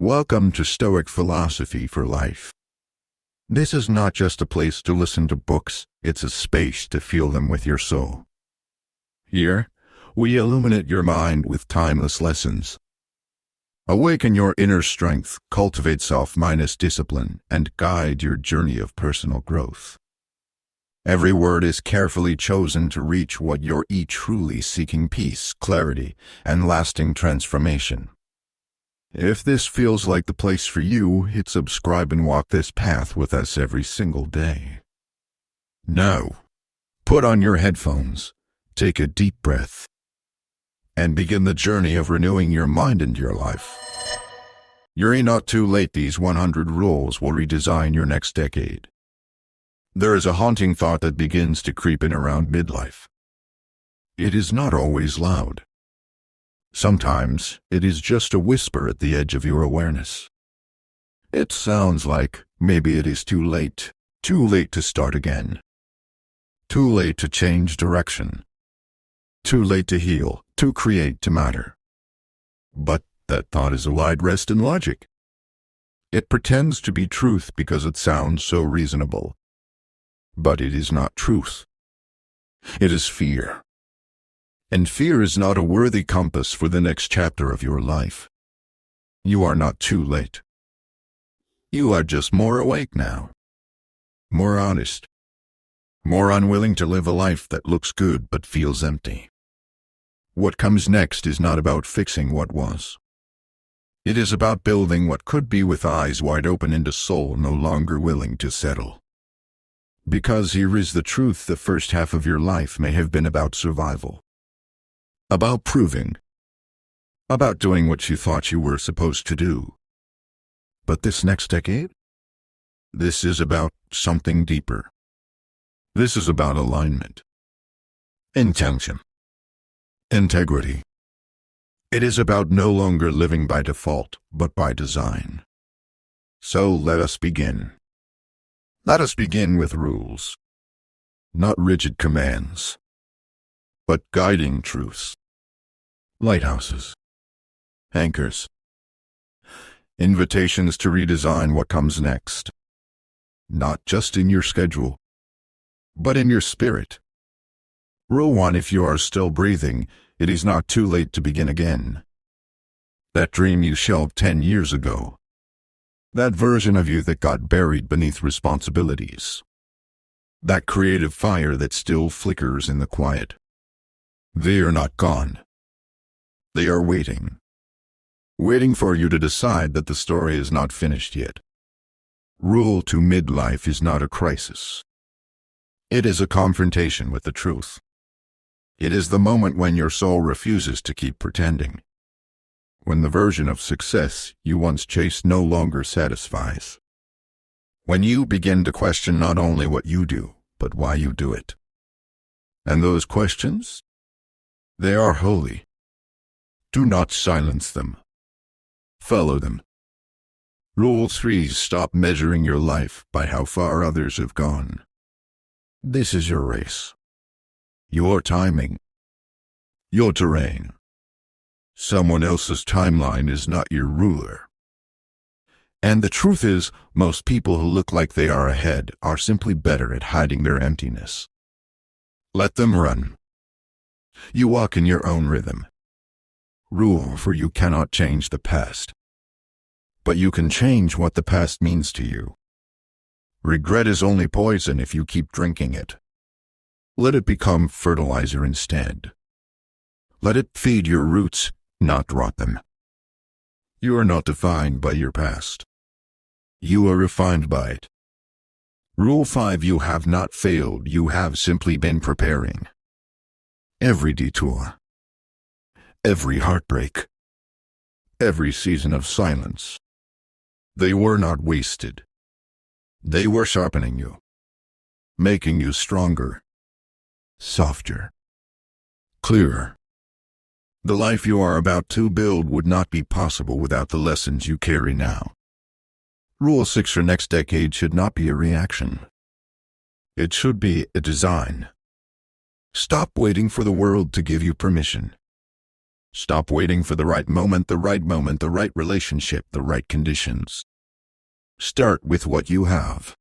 Welcome to Stoic Philosophy for Life. This is not just a place to listen to books, it's a space to feel them with your soul. Here, we illuminate your mind with timeless lessons. Awaken your inner strength, cultivate self-minded discipline, and guide your journey of personal growth. Every word is carefully chosen to reach what you're truly seeking: peace, clarity, and lasting transformation. If this feels like the place for you, hit subscribe and walk this path with us every single day. Now, put on your headphones, take a deep breath, and begin the journey of renewing your mind and your life. You're not too late. These 100 rules will redesign your next decade. There is a haunting thought that begins to creep in around midlife. It is not always loud. Sometimes, it is just a whisper at the edge of your awareness. It sounds like maybe it is too late to start again. Too late to change direction. Too late to heal, to create, to matter. But that thought is a wide rest in logic. It pretends to be truth because it sounds so reasonable. But it is not truth. It is fear. And fear is not a worthy compass for the next chapter of your life. You are not too late. You are just more awake now. More honest. More unwilling to live a life that looks good but feels empty. What comes next is not about fixing what was. It is about building what could be with eyes wide open and a soul no longer willing to settle. Because here is the truth: the first half of your life may have been about survival. About proving. About doing what you thought you were supposed to do. But this next decade? This is about something deeper. This is about alignment. Intention. Integrity. It is about no longer living by default, but by design. So let us begin. Let us begin with rules. Not rigid commands, but guiding truths. Lighthouses. Anchors. Invitations to redesign what comes next. Not just in your schedule, but in your spirit. Rule 1: if you are still breathing, it is not too late to begin again. That dream you shelved 10 years ago. That version of you that got buried beneath responsibilities. That creative fire that still flickers in the quiet. They are not gone. They are waiting. Waiting for you to decide that the story is not finished yet. Rule 2: midlife is not a crisis. It is a confrontation with the truth. It is the moment when your soul refuses to keep pretending. When the version of success you once chased no longer satisfies. When you begin to question not only what you do, but why you do it. And those questions? They are holy. Do not silence them. Follow them. Rule 3: stop measuring your life by how far others have gone. This is your race. Your timing. Your terrain. Someone else's timeline is not your ruler. And the truth is, most people who look like they are ahead are simply better at hiding their emptiness. Let them run. You walk in your own rhythm. Rule 4: you cannot change the past. But you can change what the past means to you. Regret is only poison if you keep drinking it. Let it become fertilizer instead. Let it feed your roots, not rot them. You are not defined by your past. You are refined by it. Rule 5: you have not failed, you have simply been preparing. Every detour. Every heartbreak. Every season of silence. They were not wasted. They were sharpening you. Making you stronger. Softer. Clearer. The life you are about to build would not be possible without the lessons you carry now. Rule 6: your next decade should not be a reaction. It should be a design. Stop waiting for the world to give you permission. Stop waiting for the right moment, the right relationship, the right conditions. Start with what you have.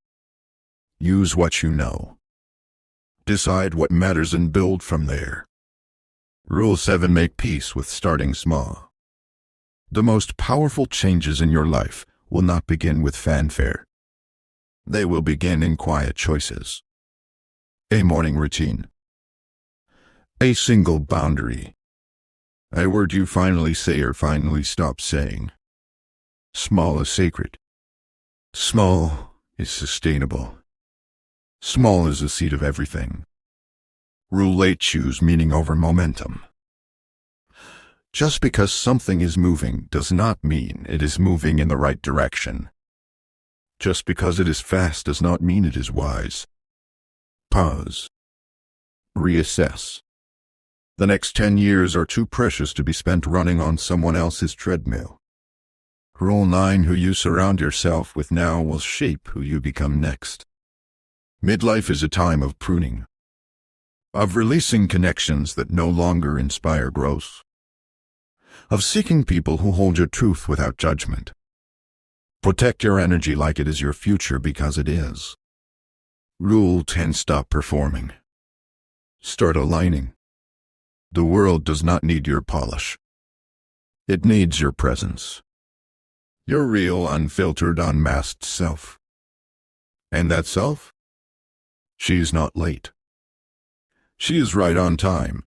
Use what you know. Decide what matters and build from there. Rule 7. Make peace with starting small. The most powerful changes in your life will not begin with fanfare. They will begin in quiet choices. A morning routine. A single boundary. A word you finally say or finally stop saying. Small is sacred. Small is sustainable. Small is the seed of everything. Rule 8. Choose meaning over momentum. Just because something is moving does not mean it is moving in the right direction. Just because it is fast does not mean it is wise. Pause. Reassess. The next 10 years are too precious to be spent running on someone else's treadmill. Rule 9. Who you surround yourself with now will shape who you become next. Midlife is a time of pruning, of releasing connections that no longer inspire growth, of seeking people who hold your truth without judgment. Protect your energy like it is your future, because it is. Rule 10. Stop performing. Start aligning. The world does not need your polish. It needs your presence. Your real, unfiltered, unmasked self. And that self? She's not late. She is right on time.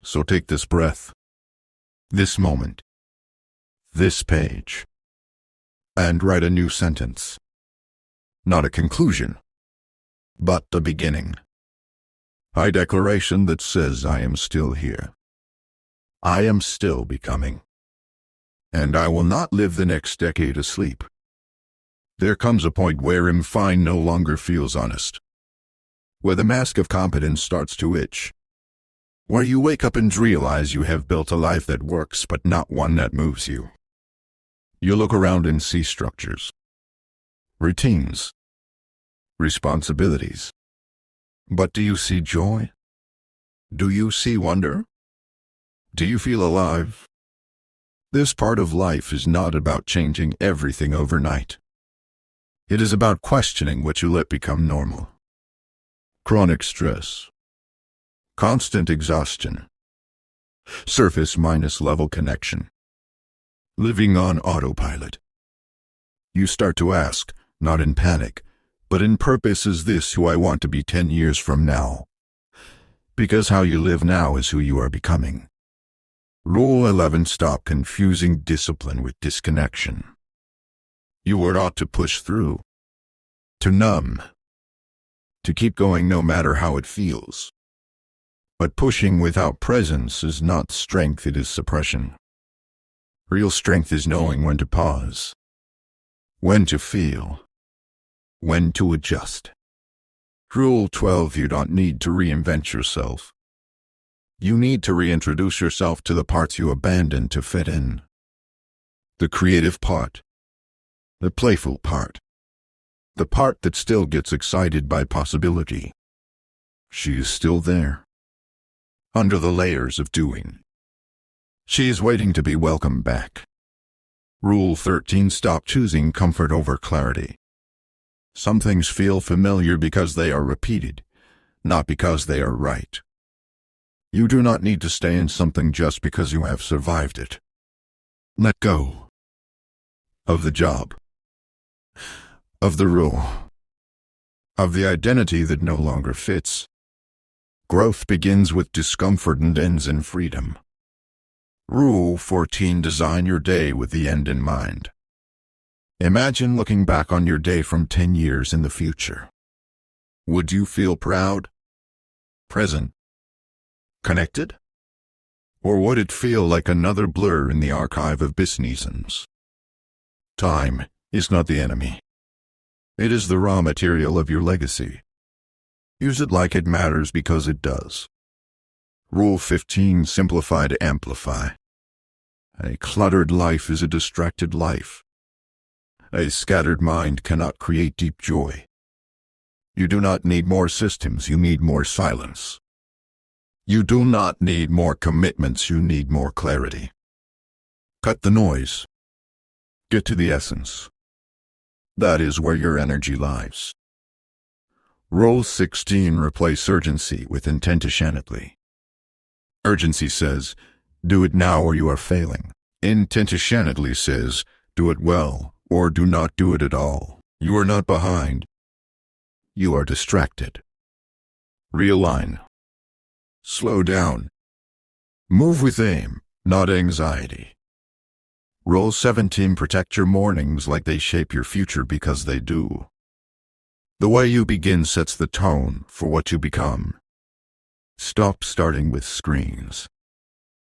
So take this breath, this moment, this page, and write a new sentence. Not a conclusion, but the beginning. A declaration that says, I am still here. I am still becoming. And I will not live the next decade asleep. There comes a point where I'm fine no longer feels honest. Where the mask of competence starts to itch. Where you wake up and realize you have built a life that works but not one that moves you. You look around and see structures, routines, responsibilities. But do you see joy? Do you see wonder? Do you feel alive? This part of life is not about changing everything overnight. It is about questioning what you let become normal. Chronic stress, constant exhaustion, surface minus level connection, living on autopilot. You start to ask, not in panic, but in purpose, is this who I want to be 10 years from now? Because how you live now is who you are becoming. Rule 11. Stop confusing discipline with disconnection. You were taught to push through, to numb, to keep going no matter how it feels. But pushing without presence is not strength, it is suppression. Real strength is knowing when to pause, when to feel, when to adjust. Rule 12. You don't need to reinvent yourself. You need to reintroduce yourself to the parts you abandoned to fit in. The creative part, the playful part, the part that still gets excited by possibility. She is still there, under the layers of doing. She is waiting to be welcomed back. Rule 13. Stop choosing comfort over clarity. Some things feel familiar because they are repeated, not because they are right. You do not need to stay in something just because you have survived it. Let go of the job, of the rule, of the identity that no longer fits. Growth begins with discomfort and ends in freedom. Rule 14. Design your day with the end in mind. Imagine looking back on your day from 10 years in the future. Would you feel proud, present, connected? Or would it feel like another blur in the archive of business? Time is not the enemy. It is the raw material of your legacy. Use it like it matters, because it does. Rule 15. Simplify to amplify. A cluttered life is a distracted life. A scattered mind cannot create deep joy. You do not need more systems, you need more silence. You do not need more commitments, you need more clarity. Cut the noise. Get to the essence. That is where your energy lies. Rule 16. Replace urgency with intentionality. Urgency says, do it now or you are failing. Intentionality says, do it well or do not do it at all. You are not behind. You are distracted. Realign. Slow down. Move with aim, not anxiety. Rule 17. Protect your mornings like they shape your future, because they do. The way you begin sets the tone for what you become. Stop starting with screens.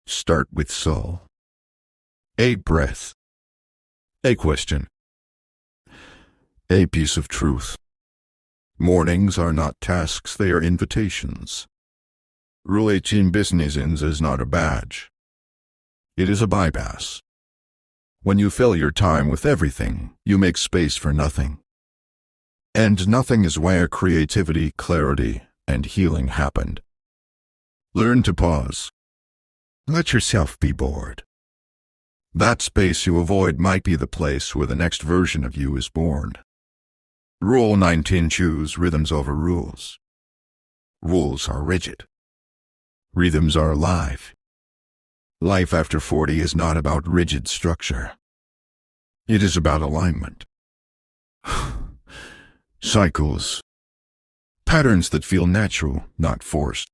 Start with soul. A breath. A question. A piece of truth. Mornings are not tasks, they are invitations. Rule 18. Business is not a badge. It is a bypass. When you fill your time with everything, you make space for nothing. And nothing is where creativity, clarity, and healing happened. Learn to pause. Let yourself be bored. That space you avoid might be the place where the next version of you is born. Rule 19. Choose rhythms over rules. Rules are rigid. Rhythms are alive. Life after 40 is not about rigid structure. It is about alignment. Cycles. Patterns that feel natural, not forced.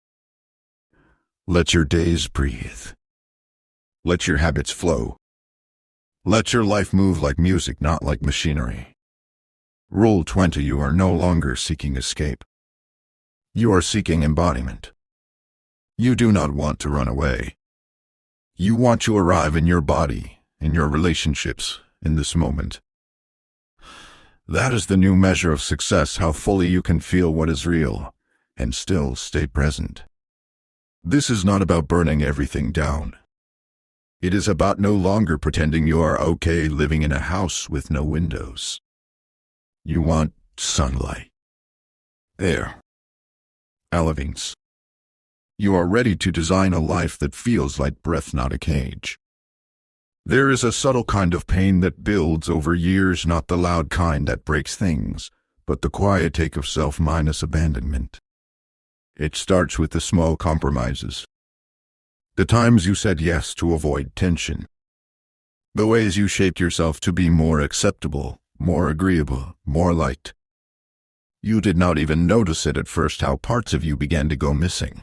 Let your days breathe. Let your habits flow. Let your life move like music, not like machinery. Rule 20. You are no longer seeking escape. You are seeking embodiment. You do not want to run away. You want to arrive in your body, in your relationships, in this moment. That is the new measure of success, how fully you can feel what is real, and still stay present. This is not about burning everything down. It is about no longer pretending you are okay living in a house with no windows. You want sunlight, air, elements. You are ready to design a life that feels like breath, not a cage. There is a subtle kind of pain that builds over years, not the loud kind that breaks things, but the quiet take of self minus abandonment. It starts with the small compromises. The times you said yes to avoid tension. The ways you shaped yourself to be more acceptable, more agreeable, more liked. You did not even notice it at first how parts of you began to go missing.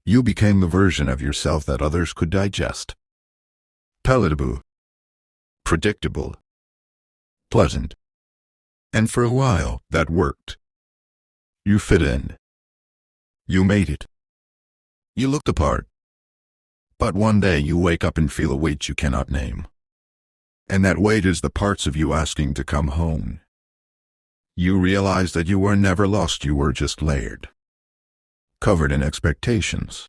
You became the version of yourself that others could digest. Palatable. Predictable. Pleasant. And for a while, that worked. You fit in. You made it. You looked the part. But one day you wake up and feel a weight you cannot name. And that weight is the parts of you asking to come home. You realize that you were never lost, you were just layered. Covered in expectations.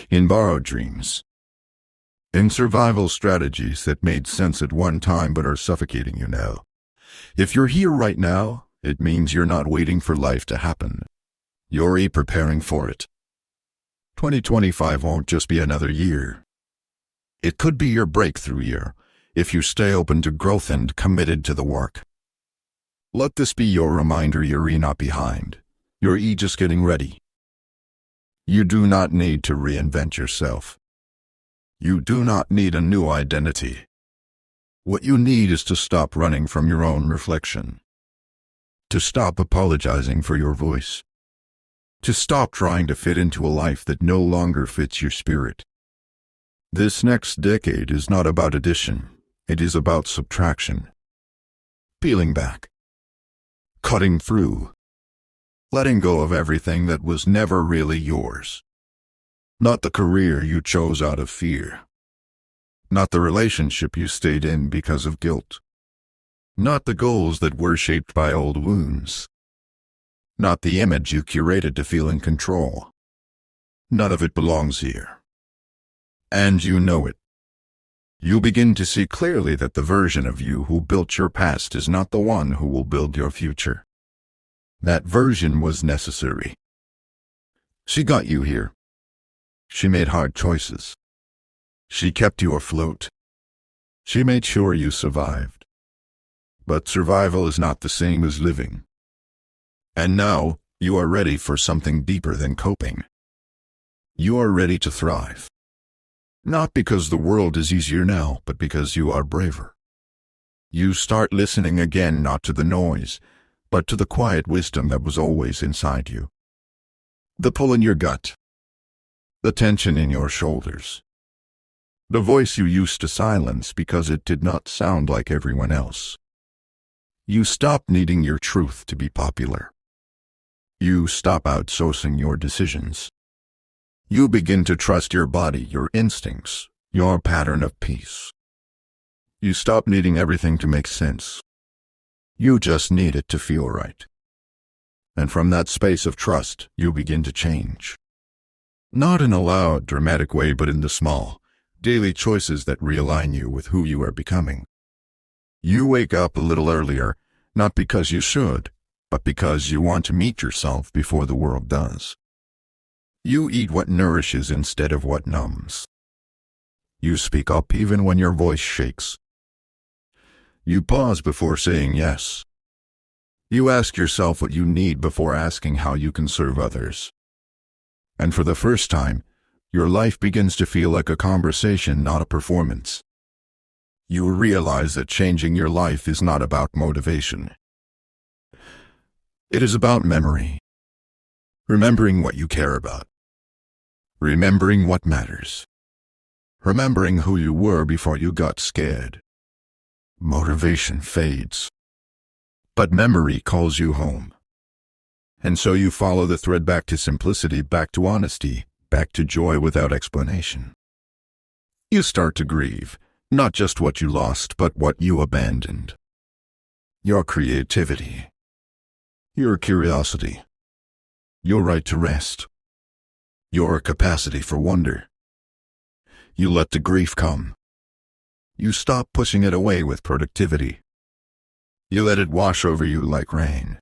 In borrowed dreams. In survival strategies that made sense at one time but are suffocating you now. If you're here right now, it means you're not waiting for life to happen. You're preparing for it. 2025 won't just be another year. It could be your breakthrough year, if you stay open to growth and committed to the work. Let this be your reminder you're not behind. You're just getting ready. You do not need to reinvent yourself. You do not need a new identity. What you need is to stop running from your own reflection. To stop apologizing for your voice. To stop trying to fit into a life that no longer fits your spirit. This next decade is not about addition, it is about subtraction. Peeling back. Cutting through. Letting go of everything that was never really yours. Not the career you chose out of fear. Not the relationship you stayed in because of guilt. Not the goals that were shaped by old wounds. Not the image you curated to feel in control. None of it belongs here. And you know it. You begin to see clearly that the version of you who built your past is not the one who will build your future. That version was necessary. She got you here. She made hard choices. She kept you afloat. She made sure you survived. But survival is not the same as living. And now, you are ready for something deeper than coping. You are ready to thrive. Not because the world is easier now, but because you are braver. You start listening again, not to the noise, but to the quiet wisdom that was always inside you. The pull in your gut. The tension in your shoulders. The voice you used to silence because it did not sound like everyone else. You stop needing your truth to be popular. You stop outsourcing your decisions. You begin to trust your body, your instincts, your pattern of peace. You stop needing everything to make sense. You just need it to feel right. And from that space of trust, you begin to change. Not in a loud, dramatic way, but in the small, daily choices that realign you with who you are becoming. You wake up a little earlier, not because you should, but because you want to meet yourself before the world does. You eat what nourishes instead of what numbs. You speak up even when your voice shakes. You pause before saying yes. You ask yourself what you need before asking how you can serve others. And for the first time, your life begins to feel like a conversation, not a performance. You realize that changing your life is not about motivation. It is about memory. Remembering what you care about. Remembering what matters. Remembering who you were before you got scared. Motivation fades. But memory calls you home. And so you follow the thread back to simplicity, back to honesty, back to joy without explanation. You start to grieve, not just what you lost, but what you abandoned. Your creativity. Your curiosity. Your right to rest. Your capacity for wonder. You let the grief come. You stop pushing it away with productivity. You let it wash over you like rain.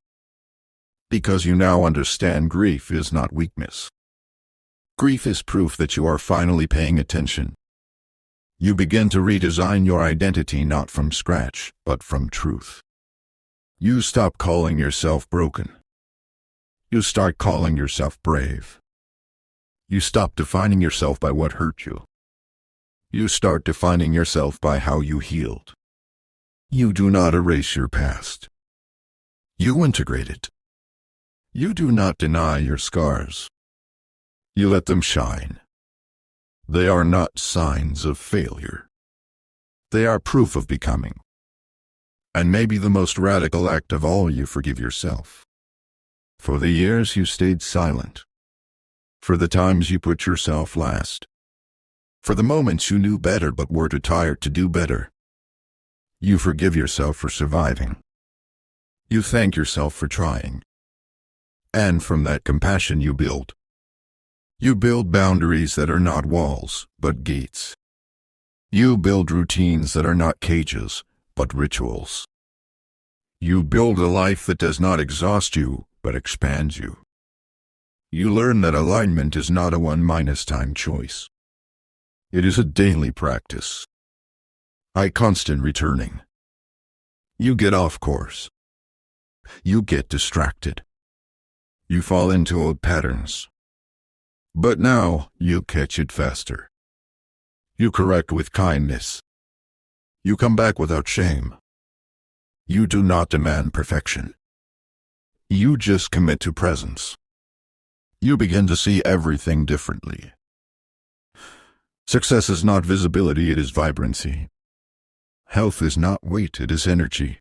Because you now understand grief is not weakness. Grief is proof that you are finally paying attention. You begin to redesign your identity not from scratch, but from truth. You stop calling yourself broken. You start calling yourself brave. You stop defining yourself by what hurt you. You start defining yourself by how you healed. You do not erase your past. You integrate it. You do not deny your scars. You let them shine. They are not signs of failure. They are proof of becoming. And maybe the most radical act of all, you forgive yourself. For the years you stayed silent. For the times you put yourself last. For the moments you knew better but were too tired to do better. You forgive yourself for surviving. You thank yourself for trying. And from that compassion you build. You build boundaries that are not walls, but gates. You build routines that are not cages, but rituals. You build a life that does not exhaust you, but expands you. You learn that alignment is not a one-time choice. It is a daily practice. A constant returning. You get off course. You get distracted. You fall into old patterns. But now, you catch it faster. You correct with kindness. You come back without shame. You do not demand perfection. You just commit to presence. You begin to see everything differently. Success is not visibility, it is vibrancy. Health is not weight, it is energy.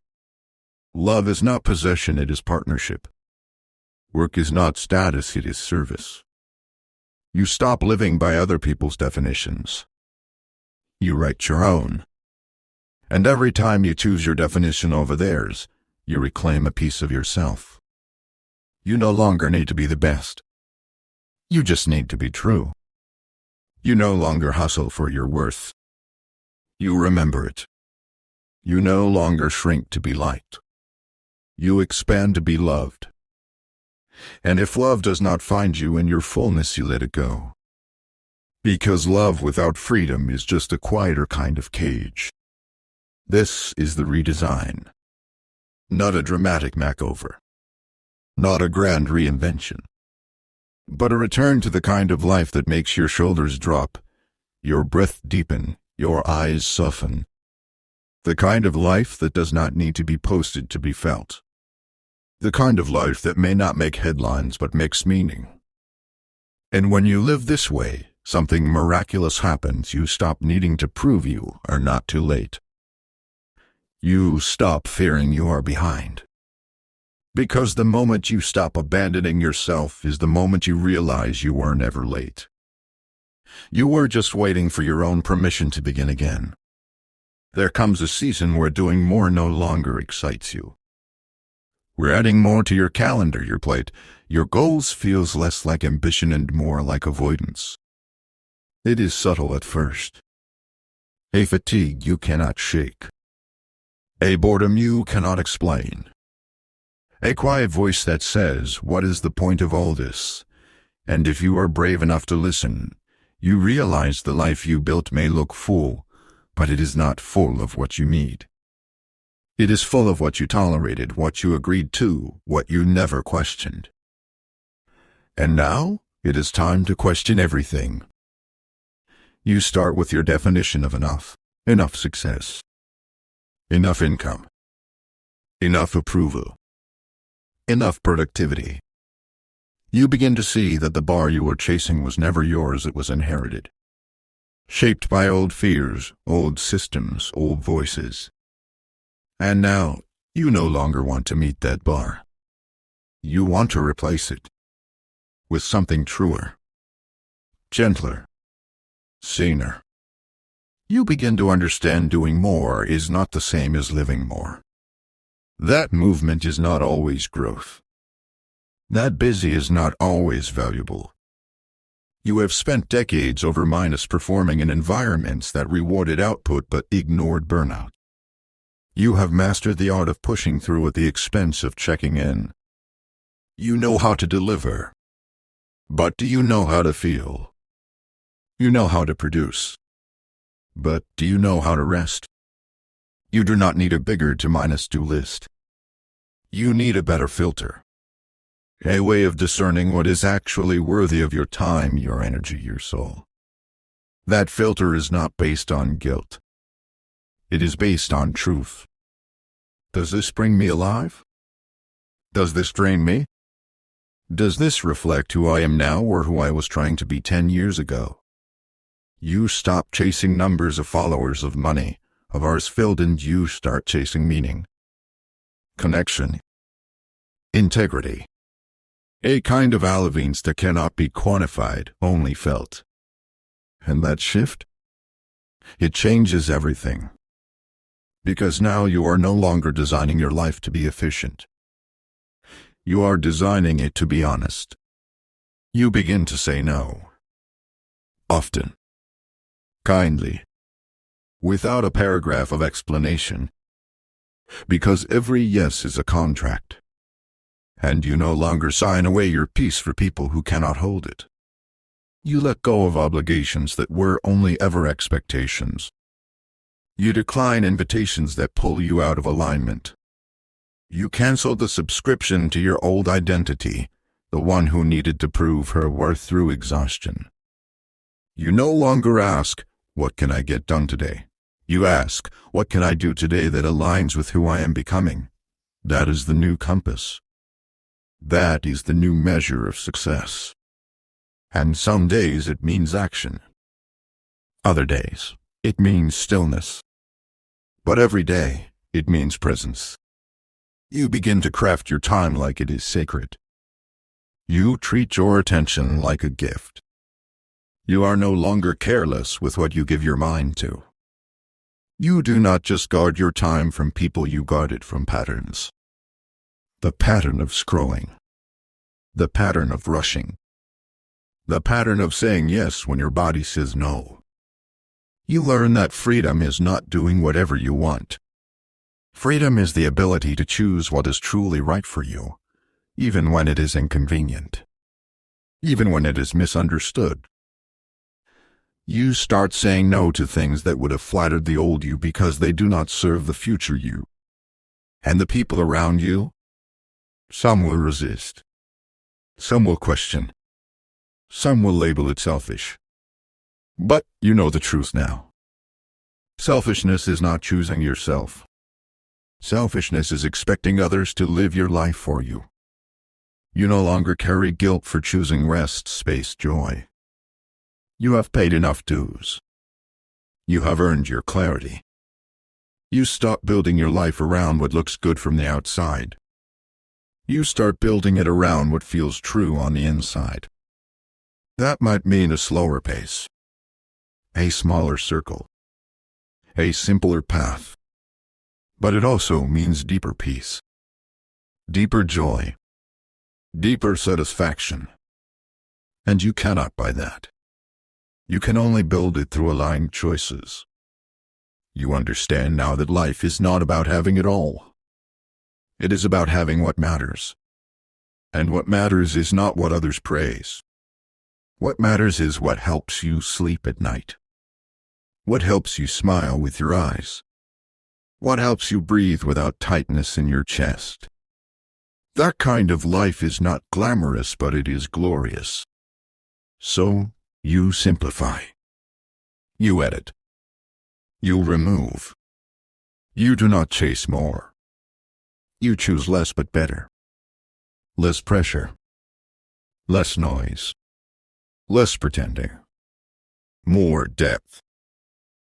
Love is not possession, it is partnership. Work is not status, it is service. You stop living by other people's definitions. You write your own. And every time you choose your definition over theirs, you reclaim a piece of yourself. You no longer need to be the best. You just need to be true. You no longer hustle for your worth. You remember it. You no longer shrink to be liked. You expand to be loved. And if love does not find you in your fullness, you let it go. Because love without freedom is just a quieter kind of cage. This is the redesign. Not a dramatic makeover. Not a grand reinvention. But a return to the kind of life that makes your shoulders drop, your breath deepen, your eyes soften. The kind of life that does not need to be posted to be felt. The kind of life that may not make headlines but makes meaning. And when you live this way, something miraculous happens. You stop needing to prove you are not too late. You stop fearing you are behind. Because the moment you stop abandoning yourself is the moment you realize you were never late. You were just waiting for your own permission to begin again. There comes a season where doing more no longer excites you. We're adding more to your calendar, your plate. Your goals feels less like ambition and more like avoidance. It is subtle at first. A fatigue you cannot shake. A boredom you cannot explain. A quiet voice that says, "What is the point of all this?" And if you are brave enough to listen, you realize the life you built may look full, but it is not full of what you need. It is full of what you tolerated, what you agreed to, what you never questioned. And now, it is time to question everything. You start with your definition of enough. Enough success. Enough income. Enough approval. Enough productivity. You begin to see that the bar you were chasing was never yours, it was inherited. Shaped by old fears, old systems, old voices. And now, you no longer want to meet that bar. You want to replace it with something truer, gentler, saner. You begin to understand doing more is not the same as living more. That movement is not always growth. That busy is not always valuable. You have spent decades over minus performing in environments that rewarded output but ignored burnout. You have mastered the art of pushing through at the expense of checking in. You know how to deliver. But do you know how to feel? You know how to produce. But do you know how to rest? You do not need a bigger to minus do list. You need a better filter. A way of discerning what is actually worthy of your time, your energy, your soul. That filter is not based on guilt. It is based on truth. Does this bring me alive? Does this drain me? Does this reflect who I am now or who I was trying to be 10 years ago? You stop chasing numbers of followers, of money, of hours filled, and you start chasing meaning. Connection. Integrity. A kind of allevance that cannot be quantified, only felt. And that shift? It changes everything. Because now you are no longer designing your life to be efficient. You are designing it to be honest. You begin to say no. Often. Kindly. Without a paragraph of explanation. Because every yes is a contract. And you no longer sign away your peace for people who cannot hold it. You let go of obligations that were only ever expectations. You decline invitations that pull you out of alignment. You cancel the subscription to your old identity, the one who needed to prove her worth through exhaustion. You no longer ask, "What can I get done today?" You ask, "What can I do today that aligns with who I am becoming?" That is the new compass. That is the new measure of success. And some days it means action. Other days, it means stillness. But every day, it means presence. You begin to craft your time like it is sacred. You treat your attention like a gift. You are no longer careless with what you give your mind to. You do not just guard your time from people, you guard it from patterns. The pattern of scrolling. The pattern of rushing. The pattern of saying yes when your body says no. You learn that freedom is not doing whatever you want. Freedom is the ability to choose what is truly right for you, even when it is inconvenient, even when it is misunderstood. You start saying no to things that would have flattered the old you because they do not serve the future you. And the people around you? Some will resist. Some will question. Some will label it selfish. But you know the truth now. Selfishness is not choosing yourself. Selfishness is expecting others to live your life for you. You no longer carry guilt for choosing rest, space, joy. You have paid enough dues. You have earned your clarity. You stop building your life around what looks good from the outside. You start building it around what feels true on the inside. That might mean a slower pace, a smaller circle, a simpler path. But it also means deeper peace, deeper joy, deeper satisfaction. And you cannot buy that. You can only build it through aligned choices. You understand now that life is not about having it all. It is about having what matters. And what matters is not what others praise. What matters is what helps you sleep at night. What helps you smile with your eyes. What helps you breathe without tightness in your chest. That kind of life is not glamorous, but it is glorious. So, you simplify. You edit. You remove. You do not chase more. You choose less but better. Less pressure. Less noise. Less pretending. More depth.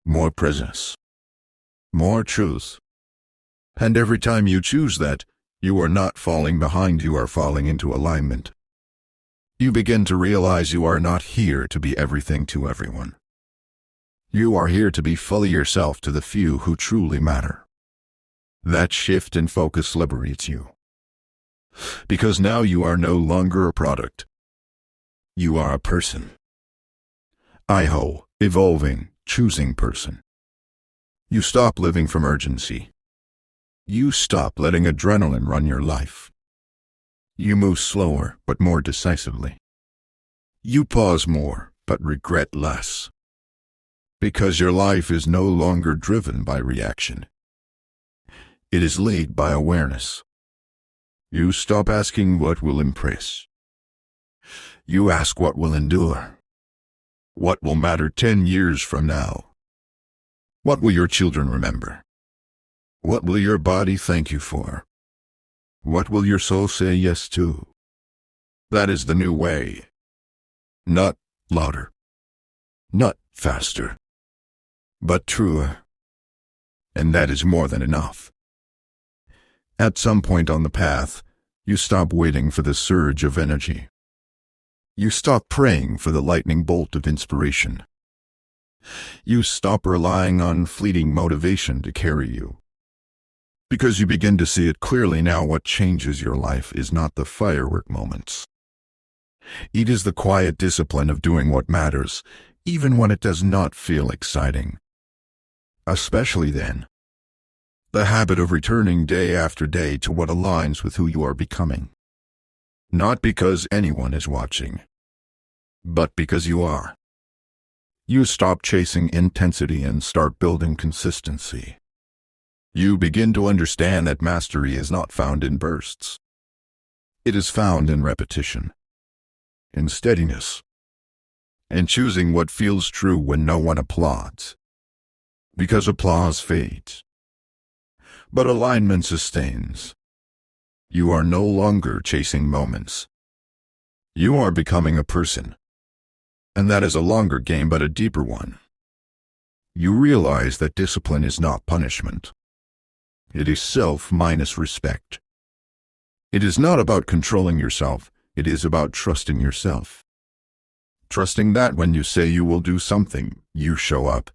More presence. More truth. And every time you choose that, you are not falling behind, you are falling into alignment. You begin to realize you are not here to be everything to everyone. You are here to be fully yourself to the few who truly matter. That shift in focus liberates you. Because now you are no longer a product. You are a person. Evolving, choosing person. You stop living from urgency. You stop letting adrenaline run your life. You move slower, but more decisively. You pause more, but regret less. Because your life is no longer driven by reaction. It is led by awareness. You stop asking what will impress. You ask what will endure. What will matter 10 years from now? What will your children remember? What will your body thank you for? What will your soul say yes to? That is the new way. Not louder. Not faster. But truer. And that is more than enough. At some point on the path, you stop waiting for the surge of energy. You stop praying for the lightning bolt of inspiration. You stop relying on fleeting motivation to carry you. Because you begin to see it clearly now, what changes your life is not the firework moments. It is the quiet discipline of doing what matters, even when it does not feel exciting. Especially then. The habit of returning day after day to what aligns with who you are becoming. Not because anyone is watching, but because you are. You stop chasing intensity and start building consistency. You begin to understand that mastery is not found in bursts. It is found in repetition, in steadiness, in choosing what feels true when no one applauds. Because applause fades, but alignment sustains. You are no longer chasing moments. You are becoming a person. And that is a longer game, but a deeper one. You realize that discipline is not punishment. It is self minus respect. It is not about controlling yourself, it is about trusting yourself. Trusting that when you say you will do something, you show up.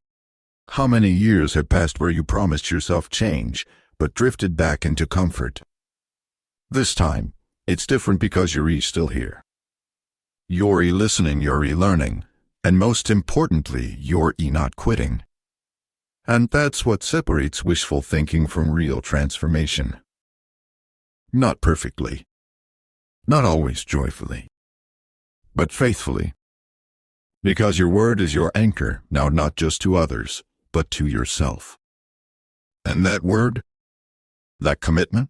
How many years have passed where you promised yourself change, but drifted back into comfort? This time, it's different because you're still here. You're listening, you're learning, and most importantly, you're not quitting. And that's what separates wishful thinking from real transformation. Not perfectly, Not always joyfully, but faithfully. Because your word is your anchor, now not just to others, but to yourself. And that word, that commitment,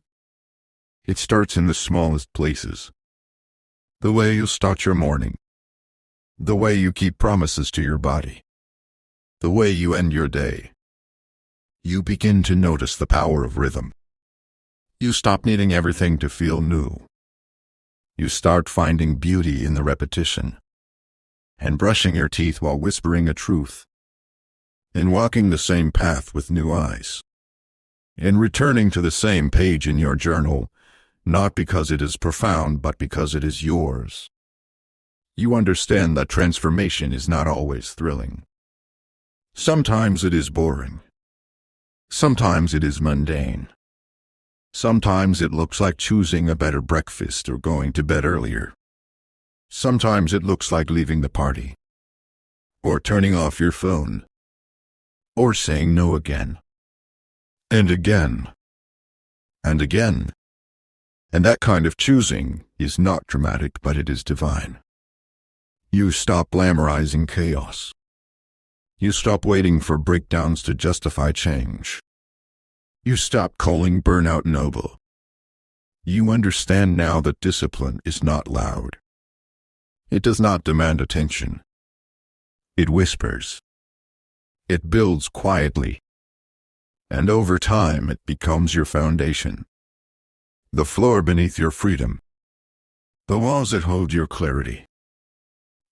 it starts in the smallest places. The way you start your morning. The way you keep promises to your body. The way you end your day. You begin to notice the power of rhythm. You stop needing everything to feel new. You start finding beauty in the repetition. And brushing your teeth while whispering a truth. In walking the same path with new eyes. In returning to the same page in your journal, not because it is profound, but because it is yours. You understand that transformation is not always thrilling. Sometimes it is boring. Sometimes it is mundane. Sometimes it looks like choosing a better breakfast or going to bed earlier. Sometimes it looks like leaving the party. Or turning off your phone. Or saying no again. And again. And again. And that kind of choosing is not dramatic, but it is divine. You stop glamorizing chaos. You stop waiting for breakdowns to justify change. You stop calling burnout noble. You understand now that discipline is not loud. It does not demand attention. It whispers. It builds quietly. And over time it becomes your foundation. The floor beneath your freedom. The walls that hold your clarity.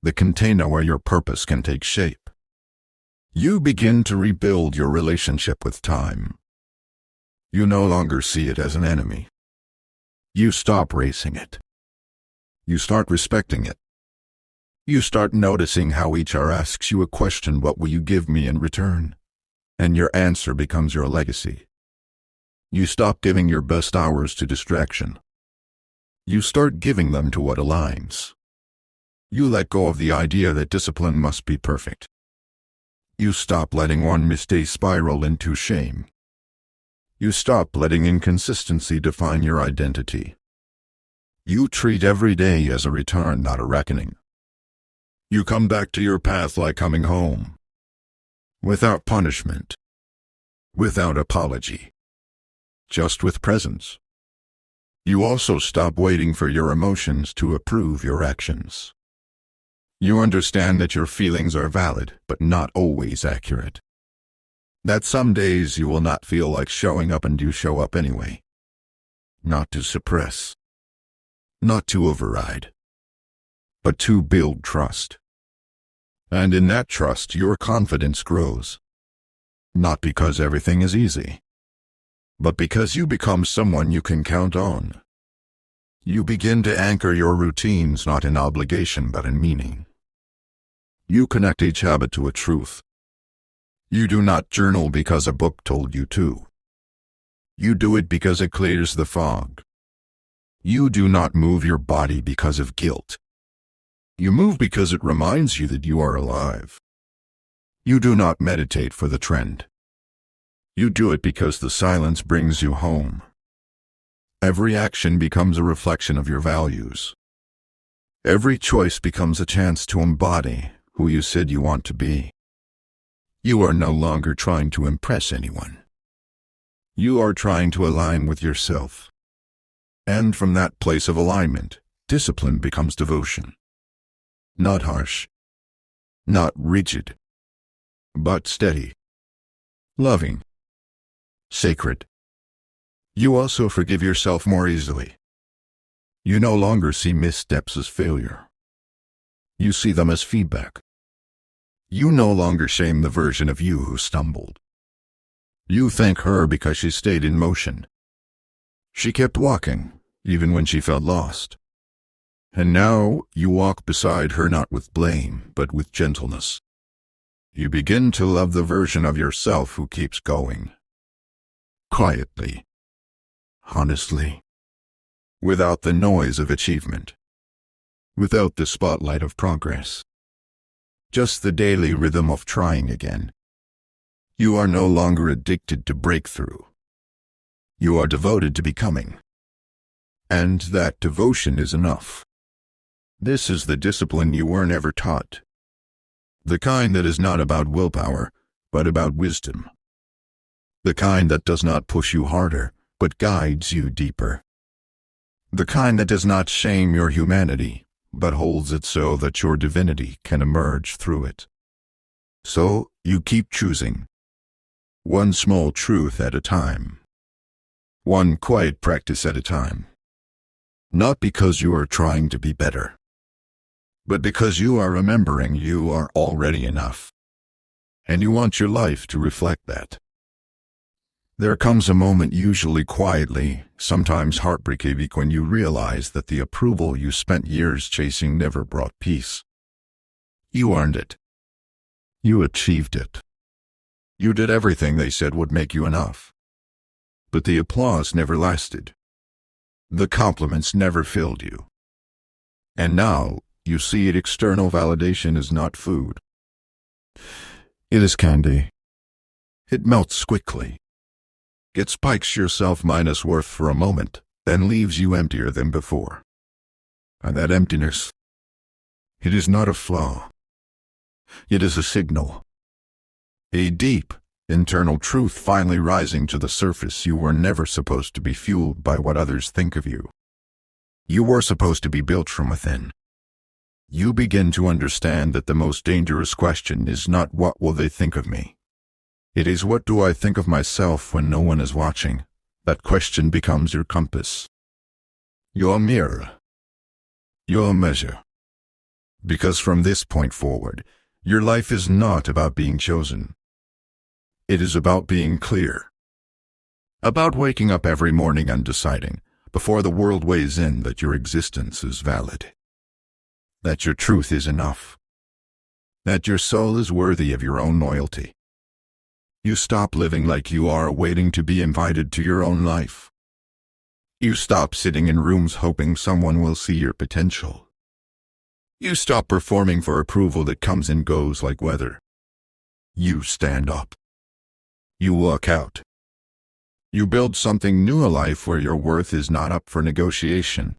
The container where your purpose can take shape. You begin to rebuild your relationship with time. You no longer see it as an enemy. You stop racing it. You start respecting it. You start noticing how each hour asks you a question: what will you give me in return? And your answer becomes your legacy. You stop giving your best hours to distraction. You start giving them to what aligns. You let go of the idea that discipline must be perfect. You stop letting one mistake spiral into shame. You stop letting inconsistency define your identity. You treat every day as a return, not a reckoning. You come back to your path like coming home. Without punishment. Without apology. Just with presence. You also stop waiting for your emotions to approve your actions. You understand that your feelings are valid, but not always accurate. That some days you will not feel like showing up, and you show up anyway. Not to suppress. Not to override. But to build trust. And in that trust your confidence grows. Not because everything is easy, but because you become someone you can count on. You begin to anchor your routines not in obligation but in meaning. You connect each habit to a truth. You do not journal because a book told you to. You do it because it clears the fog. You do not move your body because of guilt. You move because it reminds you that you are alive. You do not meditate for the trend. You do it because the silence brings you home. Every action becomes a reflection of your values. Every choice becomes a chance to embody who you said you want to be. You are no longer trying to impress anyone. You are trying to align with yourself. And from that place of alignment, discipline becomes devotion. Not harsh. Not rigid. But steady. Loving. Sacred. You also forgive yourself more easily. You no longer see missteps as failure. You see them as feedback. You no longer shame the version of you who stumbled. You thank her because she stayed in motion. She kept walking, even when she felt lost. And now you walk beside her not with blame, but with gentleness. You begin to love the version of yourself who keeps going. Quietly. Honestly. Without the noise of achievement. Without the spotlight of progress. Just the daily rhythm of trying again. You are no longer addicted to breakthrough. You are devoted to becoming. And that devotion is enough. This is the discipline you were never taught. The kind that is not about willpower, but about wisdom. The kind that does not push you harder, but guides you deeper. The kind that does not shame your humanity, but holds it so that your divinity can emerge through it. So, you keep choosing. One small truth at a time. One quiet practice at a time. Not because you are trying to be better, but because you are remembering you are already enough. And you want your life to reflect that. There comes a moment, usually quietly, sometimes heartbreaking, when you realize that the approval you spent years chasing never brought peace. You earned it. You achieved it. You did everything they said would make you enough. But the applause never lasted. The compliments never filled you. And now, you see it, external validation is not food. It is candy. It melts quickly. It spikes your self-minus worth for a moment, then leaves you emptier than before. And that emptiness, it is not a flaw. It is a signal. A deep, internal truth finally rising to the surface. You were never supposed to be fueled by what others think of you. You were supposed to be built from within. You begin to understand that the most dangerous question is not what will they think of me. It is what do I think of myself when no one is watching. That question becomes your compass. Your mirror. Your measure. Because from this point forward, your life is not about being chosen. It is about being clear. About waking up every morning and deciding, before the world weighs in, that your existence is valid. That your truth is enough. That your soul is worthy of your own loyalty. You stop living like you are waiting to be invited to your own life. You stop sitting in rooms hoping someone will see your potential. You stop performing for approval that comes and goes like weather. You stand up. You walk out. You build something new, a life where your worth is not up for negotiation.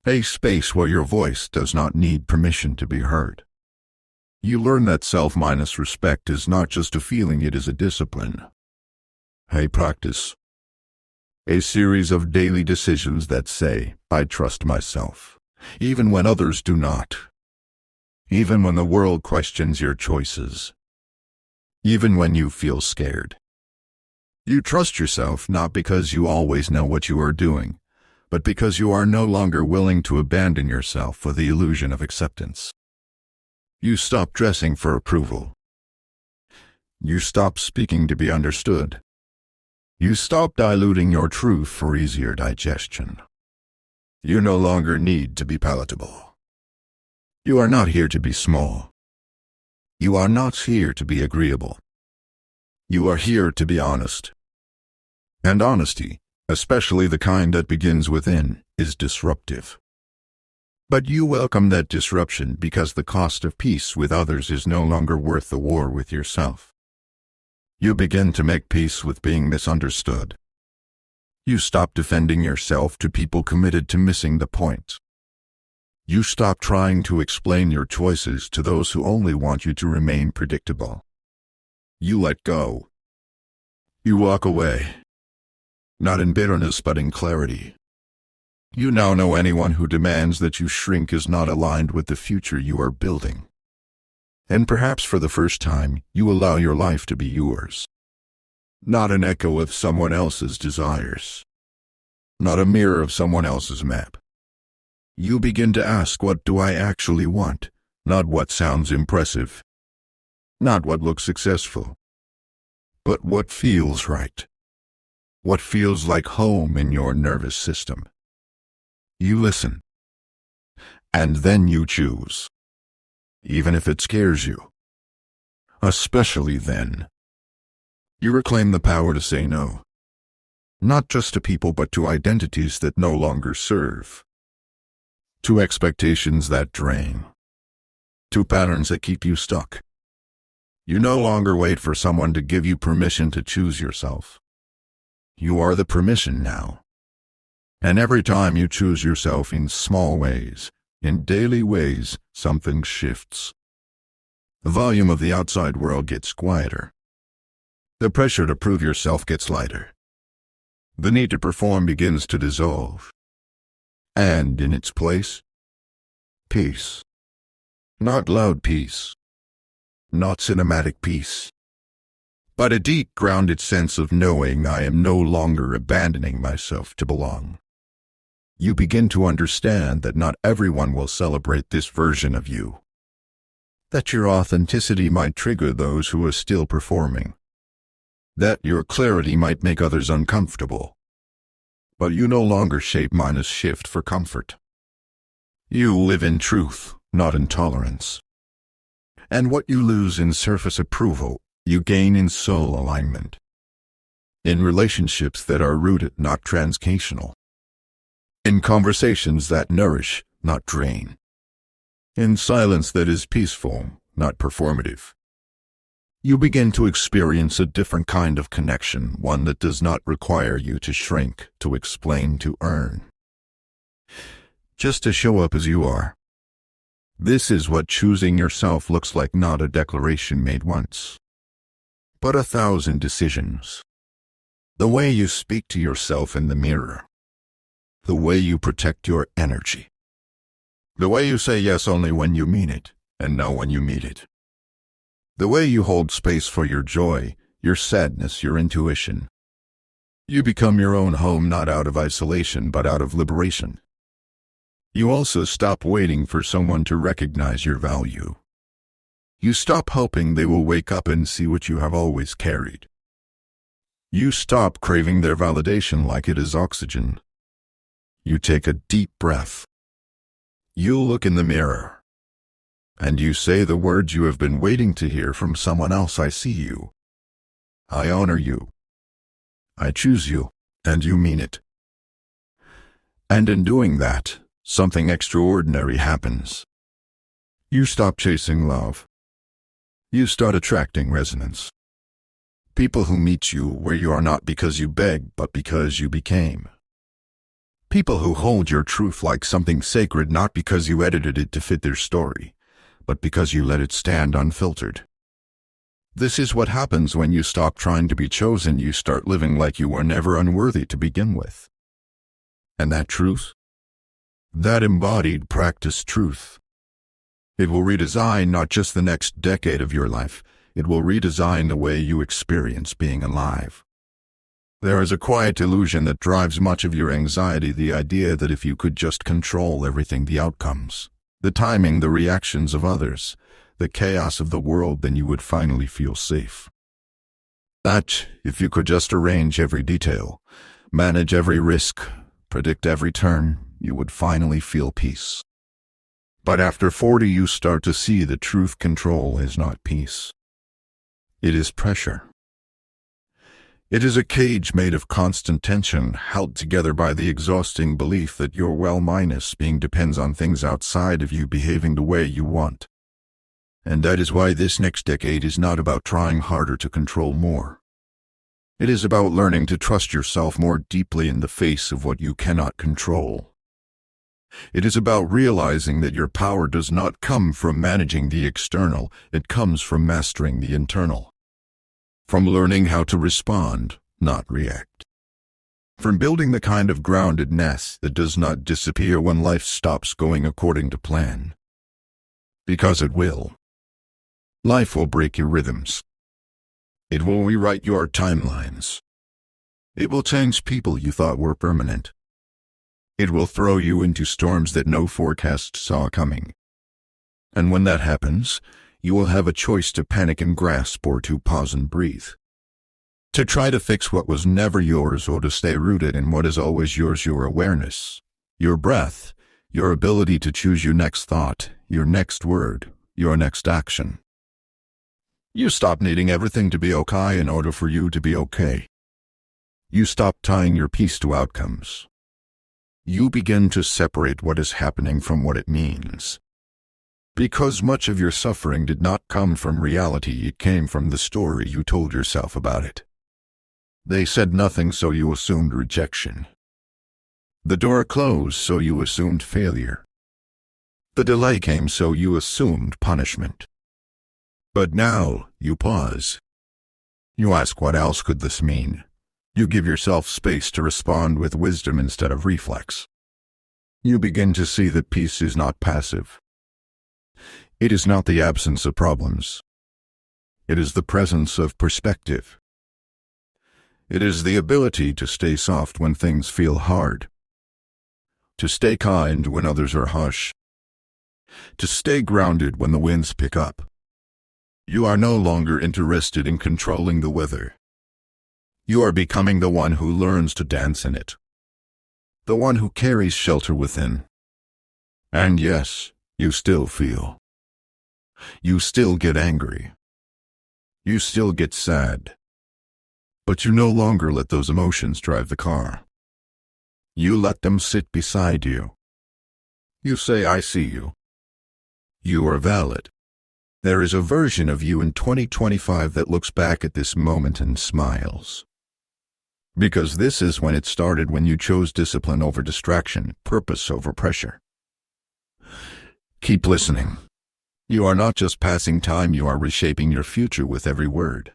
A space where your voice does not need permission to be heard. You learn that self-minus respect is not just a feeling, it is a discipline. A practice. A series of daily decisions that say, I trust myself, even when others do not. Even when the world questions your choices. Even when you feel scared. You trust yourself not because you always know what you are doing, but because you are no longer willing to abandon yourself for the illusion of acceptance. You stop dressing for approval. You stop speaking to be understood. You stop diluting your truth for easier digestion. You no longer need to be palatable. You are not here to be small. You are not here to be agreeable. You are here to be honest. And honesty, especially the kind that begins within, is disruptive. But you welcome that disruption because the cost of peace with others is no longer worth the war with yourself. You begin to make peace with being misunderstood. You stop defending yourself to people committed to missing the point. You stop trying to explain your choices to those who only want you to remain predictable. You let go. You walk away. Not in bitterness but in clarity. You now know anyone who demands that you shrink is not aligned with the future you are building. And perhaps for the first time, you allow your life to be yours. Not an echo of someone else's desires. Not a mirror of someone else's map. You begin to ask, what do I actually want? Not what sounds impressive. Not what looks successful. But what feels right. What feels like home in your nervous system. You listen. And then you choose. Even if it scares you. Especially then. You reclaim the power to say no. Not just to people but to identities that no longer serve. To expectations that drain. To patterns that keep you stuck. You no longer wait for someone to give you permission to choose yourself. You are the permission now. And every time you choose yourself in small ways, in daily ways, something shifts. The volume of the outside world gets quieter. The pressure to prove yourself gets lighter. The need to perform begins to dissolve. And in its place, peace. Not loud peace. Not cinematic peace. But a deep, grounded sense of knowing I am no longer abandoning myself to belong. You begin to understand that not everyone will celebrate this version of you. That your authenticity might trigger those who are still performing. That your clarity might make others uncomfortable. But you no longer shape minus shift for comfort. You live in truth, not in tolerance. And what you lose in surface approval, you gain in soul alignment. In relationships that are rooted, not transactional. In conversations that nourish, not drain. In silence that is peaceful, not performative. You begin to experience a different kind of connection, one that does not require you to shrink, to explain, to earn. Just to show up as you are. This is what choosing yourself looks like, not a declaration made once, but 1,000 decisions. The way you speak to yourself in the mirror. The way you protect your energy. The way you say yes only when you mean it, and no when you meet it. The way you hold space for your joy, your sadness, your intuition. You become your own home, not out of isolation but out of liberation. You also stop waiting for someone to recognize your value. You stop hoping they will wake up and see what you have always carried. You stop craving their validation like it is oxygen. You take a deep breath. You look in the mirror. And you say the words you have been waiting to hear from someone else. I see you. I honor you. I choose you, and you mean it. And in doing that, something extraordinary happens. You stop chasing love. You start attracting resonance. People who meet you where you are, not because you begged, but because you became. People who hold your truth like something sacred, not because you edited it to fit their story, but because you let it stand unfiltered. This is what happens when you stop trying to be chosen. You start living like you were never unworthy to begin with. And that truth? That embodied practiced truth. It will redesign not just the next decade of your life, it will redesign the way you experience being alive. There is a quiet illusion that drives much of your anxiety, the idea that if you could just control everything, the outcomes, the timing, the reactions of others, the chaos of the world, then you would finally feel safe. That if you could just arrange every detail, manage every risk, predict every turn, you would finally feel peace. But after 40 you start to see the truth. Control is not peace. It is pressure. It is a cage made of constant tension, held together by the exhausting belief that your well-being depends on things outside of you behaving the way you want. And that is why this next decade is not about trying harder to control more. It is about learning to trust yourself more deeply in the face of what you cannot control. It is about realizing that your power does not come from managing the external, it comes from mastering the internal. From learning how to respond, not react. From building the kind of groundedness that does not disappear when life stops going according to plan. Because it will. Life will break your rhythms. It will rewrite your timelines. It will change people you thought were permanent. It will throw you into storms that no forecast saw coming. And when that happens, you will have a choice to panic and grasp or to pause and breathe. To try to fix what was never yours or to stay rooted in what is always yours, your awareness, your breath, your ability to choose your next thought, your next word, your next action. You stop needing everything to be okay in order for you to be okay. You stop tying your peace to outcomes. You begin to separate what is happening from what it means. Because much of your suffering did not come from reality, it came from the story you told yourself about it. They said nothing, so you assumed rejection. The door closed, so you assumed failure. The delay came, so you assumed punishment. But now, you pause. You ask, what else could this mean? You give yourself space to respond with wisdom instead of reflex. You begin to see that peace is not passive. It is not the absence of problems. It is the presence of perspective. It is the ability to stay soft when things feel hard, to stay kind when others are harsh, to stay grounded when the winds pick up. You are no longer interested in controlling the weather. You are becoming the one who learns to dance in it, the one who carries shelter within. And yes, you still feel. You still get angry. You still get sad. But you no longer let those emotions drive the car. You let them sit beside you. You say, I see you. You are valid. There is a version of you in 2025 that looks back at this moment and smiles. Because this is when it started, when you chose discipline over distraction, purpose over pressure. Keep listening. You are not just passing time, you are reshaping your future with every word.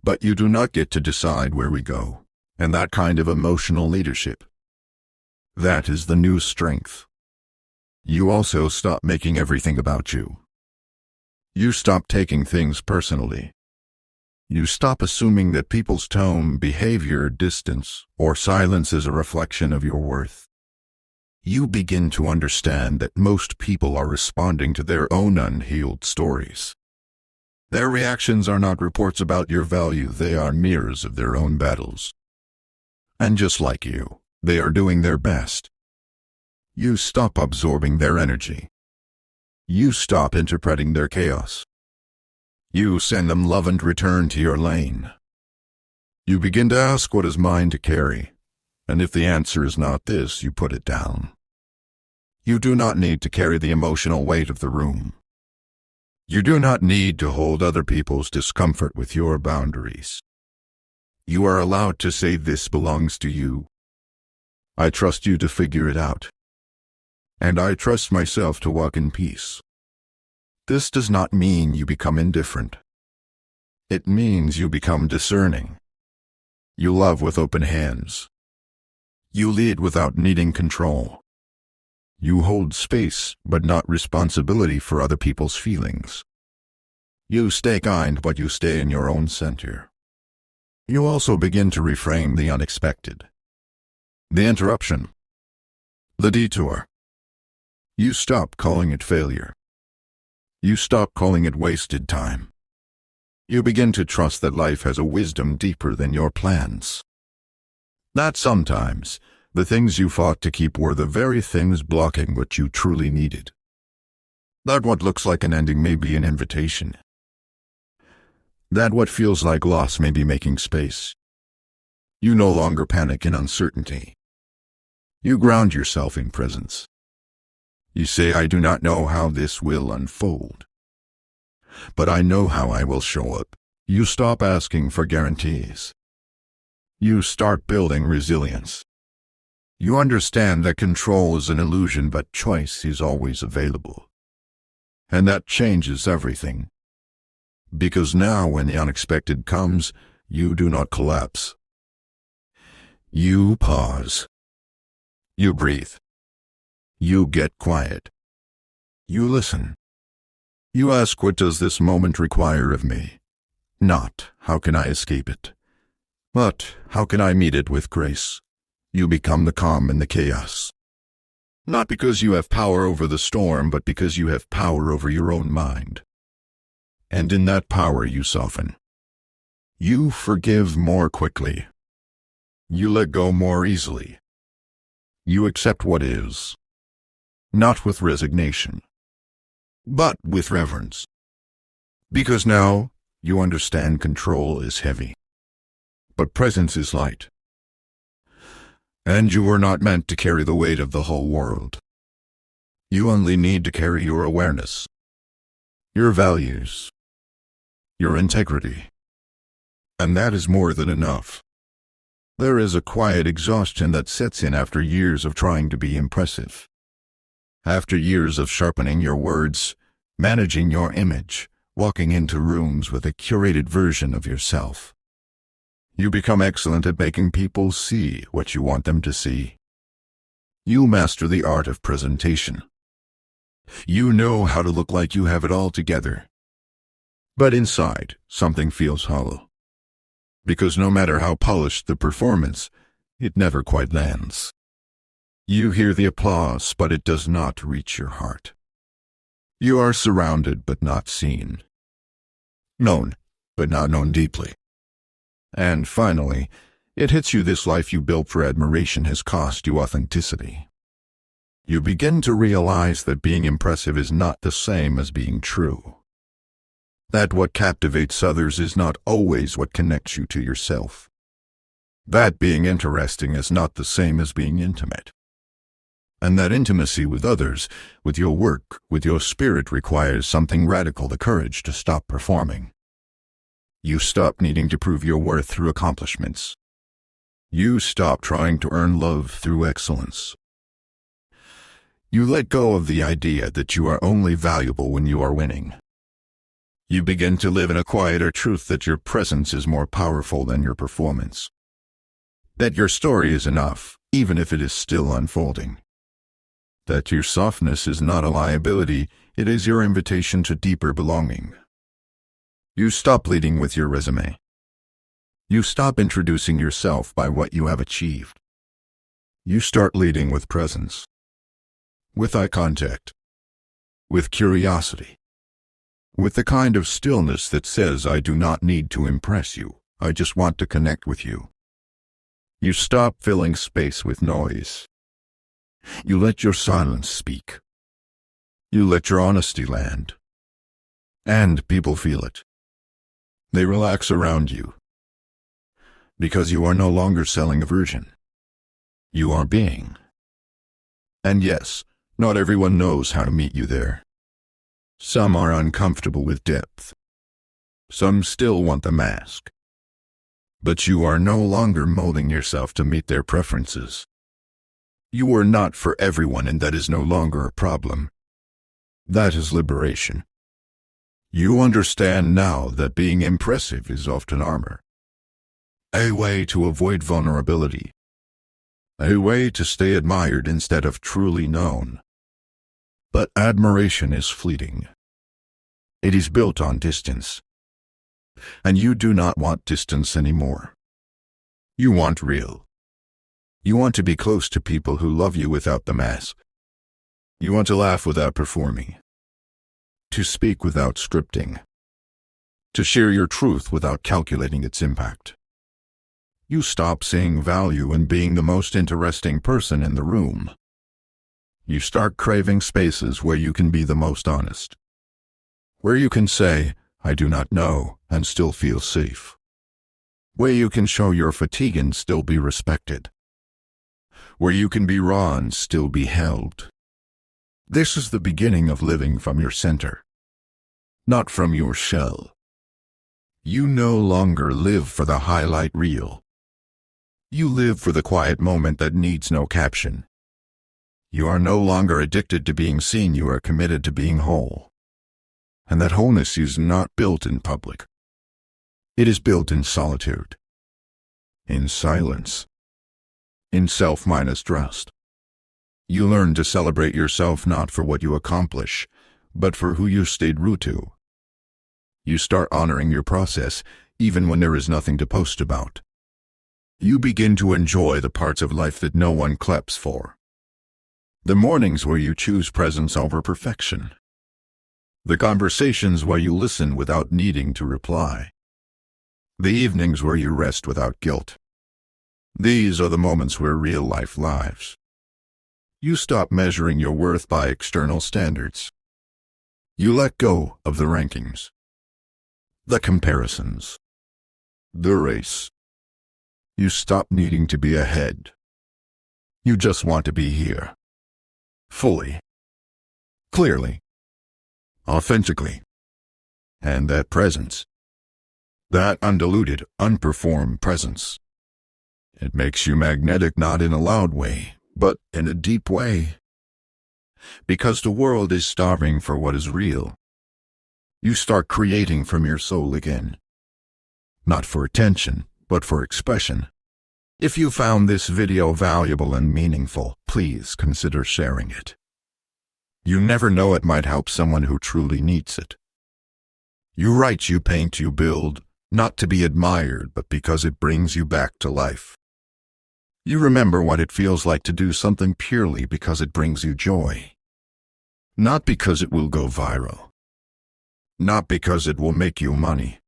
But you do not get to decide where we go, and that kind of emotional leadership. That is the new strength. You also stop making everything about you. You stop taking things personally. You stop assuming that people's tone, behavior, distance, or silence is a reflection of your worth. You begin to understand that most people are responding to their own unhealed stories. Their reactions are not reports about your value, they are mirrors of their own battles. And just like you, they are doing their best. You stop absorbing their energy. You stop interpreting their chaos. You send them love and return to your lane. You begin to ask, what is mine to carry? And if the answer is not this, you put it down. You do not need to carry the emotional weight of the room. You do not need to hold other people's discomfort with your boundaries. You are allowed to say, this belongs to you. I trust you to figure it out. And I trust myself to walk in peace. This does not mean you become indifferent. It means you become discerning. You love with open hands. You lead without needing control. You hold space, but not responsibility for other people's feelings. You stay kind, but you stay in your own center. You also begin to reframe the unexpected. The interruption. The detour. You stop calling it failure. You stop calling it wasted time. You begin to trust that life has a wisdom deeper than your plans. That sometimes, the things you fought to keep were the very things blocking what you truly needed. That what looks like an ending may be an invitation. That what feels like loss may be making space. You no longer panic in uncertainty. You ground yourself in presence. You say, I do not know how this will unfold, but I know how I will show up. You stop asking for guarantees. You start building resilience. You understand that control is an illusion, but choice is always available. And that changes everything. Because now when the unexpected comes, you do not collapse. You pause. You breathe. You get quiet. You listen. You ask, what does this moment require of me? Not, how can I escape it? But, how can I meet it with grace? You become the calm in the chaos. Not because you have power over the storm, but because you have power over your own mind. And in that power you soften. You forgive more quickly. You let go more easily. You accept what is. Not with resignation, but with reverence. Because now, you understand control is heavy, but presence is light. And you were not meant to carry the weight of the whole world. You only need to carry your awareness, your values, your integrity. And that is more than enough. There is a quiet exhaustion that sets in after years of trying to be impressive. After years of sharpening your words, managing your image, walking into rooms with a curated version of yourself. You become excellent at making people see what you want them to see. You master the art of presentation. You know how to look like you have it all together. But inside, something feels hollow. Because no matter how polished the performance, it never quite lands. You hear the applause, but it does not reach your heart. You are surrounded but not seen. Known, but not known deeply. And finally, it hits you: this life you built for admiration has cost you authenticity. You begin to realize that being impressive is not the same as being true. That what captivates others is not always what connects you to yourself. That being interesting is not the same as being intimate. And that intimacy with others, with your work, with your spirit requires something radical: the courage to stop performing. You stop needing to prove your worth through accomplishments. You stop trying to earn love through excellence. You let go of the idea that you are only valuable when you are winning. You begin to live in a quieter truth that your presence is more powerful than your performance. That your story is enough, even if it is still unfolding. That your softness is not a liability, it is your invitation to deeper belonging. You stop leading with your resume. You stop introducing yourself by what you have achieved. You start leading with presence. With eye contact. With curiosity. With the kind of stillness that says, I do not need to impress you, I just want to connect with you. You stop filling space with noise. You let your silence speak. You let your honesty land. And people feel it. They relax around you. Because you are no longer selling a version. You are being. And yes, not everyone knows how to meet you there. Some are uncomfortable with depth. Some still want the mask. But you are no longer molding yourself to meet their preferences. You are not for everyone, and that is no longer a problem. That is liberation. You understand now that being impressive is often armor. A way to avoid vulnerability. A way to stay admired instead of truly known. But admiration is fleeting. It is built on distance. And you do not want distance anymore. You want real. You want to be close to people who love you without the mask. You want to laugh without performing. To speak without scripting. To share your truth without calculating its impact. You stop seeing value in being the most interesting person in the room. You start craving spaces where you can be the most honest. Where you can say, I do not know, and still feel safe. Where you can show your fatigue and still be respected. Where you can be raw and still be held. This is the beginning of living from your center. Not from your shell. You no longer live for the highlight reel. You live for the quiet moment that needs no caption. You are no longer addicted to being seen, you are committed to being whole. And that wholeness is not built in public. It is built in solitude. In silence. In self-minus trust. You learn to celebrate yourself not for what you accomplish, but for who you stayed true to. You start honoring your process, even when there is nothing to post about. You begin to enjoy the parts of life that no one claps for. The mornings where you choose presence over perfection. The conversations where you listen without needing to reply. The evenings where you rest without guilt. These are the moments where real life lives. You stop measuring your worth by external standards. You let go of the rankings. The comparisons. The race. You stop needing to be ahead. You just want to be here. Fully. Clearly. Authentically. And that presence. That undiluted, unperformed presence. It makes you magnetic, not in a loud way, but in a deep way. Because the world is starving for what is real. You start creating from your soul again. Not for attention, but for expression. If you found this video valuable and meaningful, please consider sharing it. You never know, it might help someone who truly needs it. You write, you paint, you build, not to be admired, but because it brings you back to life. You remember what it feels like to do something purely because it brings you joy. Not because it will go viral. Not because it will make you money.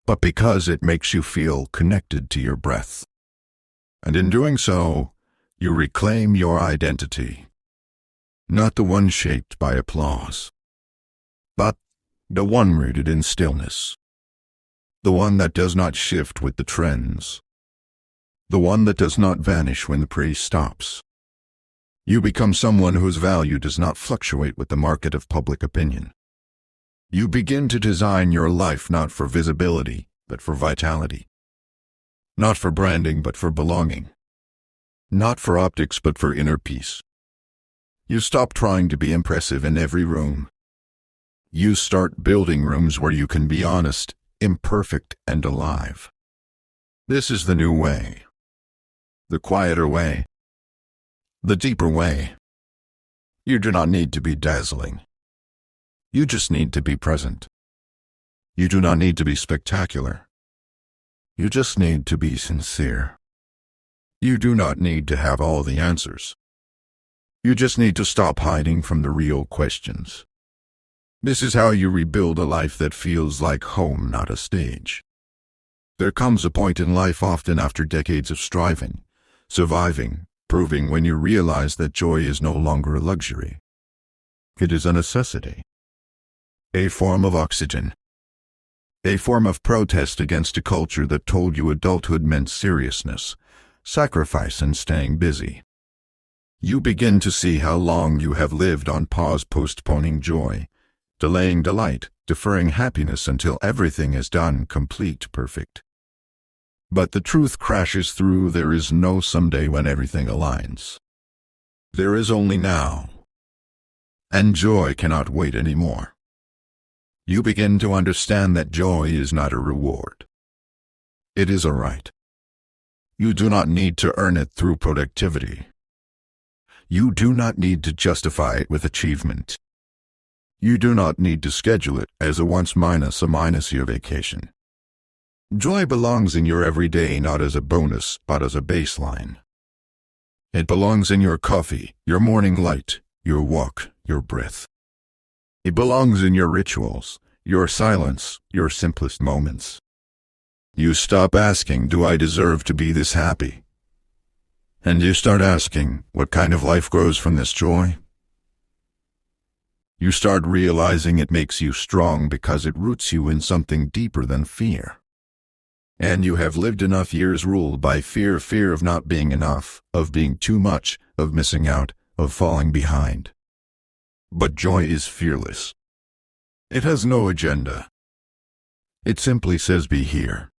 But because it makes you feel connected to your breath. And in doing so, you reclaim your identity. Not the one shaped by applause, but the one rooted in stillness. The one that does not shift with the trends. The one that does not vanish when the praise stops. You become someone whose value does not fluctuate with the market of public opinion. You begin to design your life not for visibility, but for vitality. Not for branding, but for belonging. Not for optics, but for inner peace. You stop trying to be impressive in every room. You start building rooms where you can be honest, imperfect, and alive. This is the new way. The quieter way. The deeper way. You do not need to be dazzling. You just need to be present. You do not need to be spectacular. You just need to be sincere. You do not need to have all the answers. You just need to stop hiding from the real questions. This is how you rebuild a life that feels like home, not a stage. There comes a point in life, often after decades of striving, surviving, proving, when you realize that joy is no longer a luxury. It is a necessity. A form of oxygen. A form of protest against a culture that told you adulthood meant seriousness, sacrifice, and staying busy. You begin to see how long you have lived on pause, postponing joy, delaying delight, deferring happiness until everything is done, complete, perfect. But the truth crashes through. There is no someday when everything aligns. There is only now. And joy cannot wait anymore. You begin to understand that joy is not a reward. It is a right. You do not need to earn it through productivity. You do not need to justify it with achievement. You do not need to schedule it as a once minus your vacation. Joy belongs in your everyday, not as a bonus, but as a baseline. It belongs in your coffee, your morning light, your walk, your breath. It belongs in your rituals, your silence, your simplest moments. You stop asking, do I deserve to be this happy? And you start asking, what kind of life grows from this joy? You start realizing it makes you strong because it roots you in something deeper than fear. And you have lived enough years ruled by fear of not being enough, of being too much, of missing out, of falling behind. But joy is fearless. It has no agenda. It simply says, be here.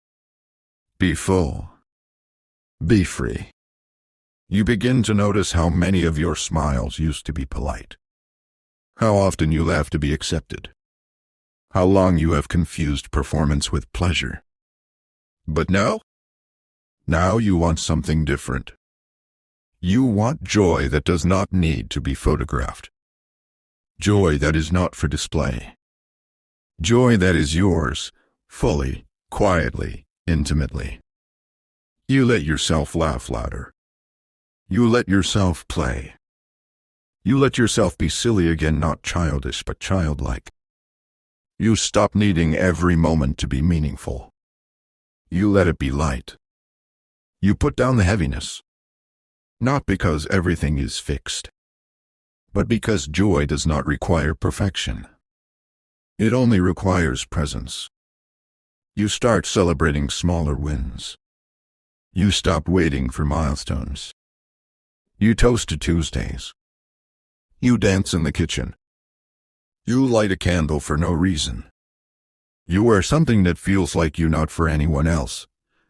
Be full. Be free. You begin to notice how many of your smiles used to be polite. How often you laugh to be accepted. How long you have confused performance with pleasure. But now you want something different. You want joy that does not need to be photographed. Joy that is not for display. Joy that is yours, fully, quietly, intimately. You let yourself laugh louder. You let yourself play. You let yourself be silly again, not childish but childlike. You stop needing every moment to be meaningful. You let it be light. You put down the heaviness. Not because everything is fixed, but because joy does not require perfection. It only requires presence. You start celebrating smaller wins. You stop waiting for milestones. You toast to Tuesdays. You dance in the kitchen. You light a candle for no reason. You wear something that feels like you, not for anyone else,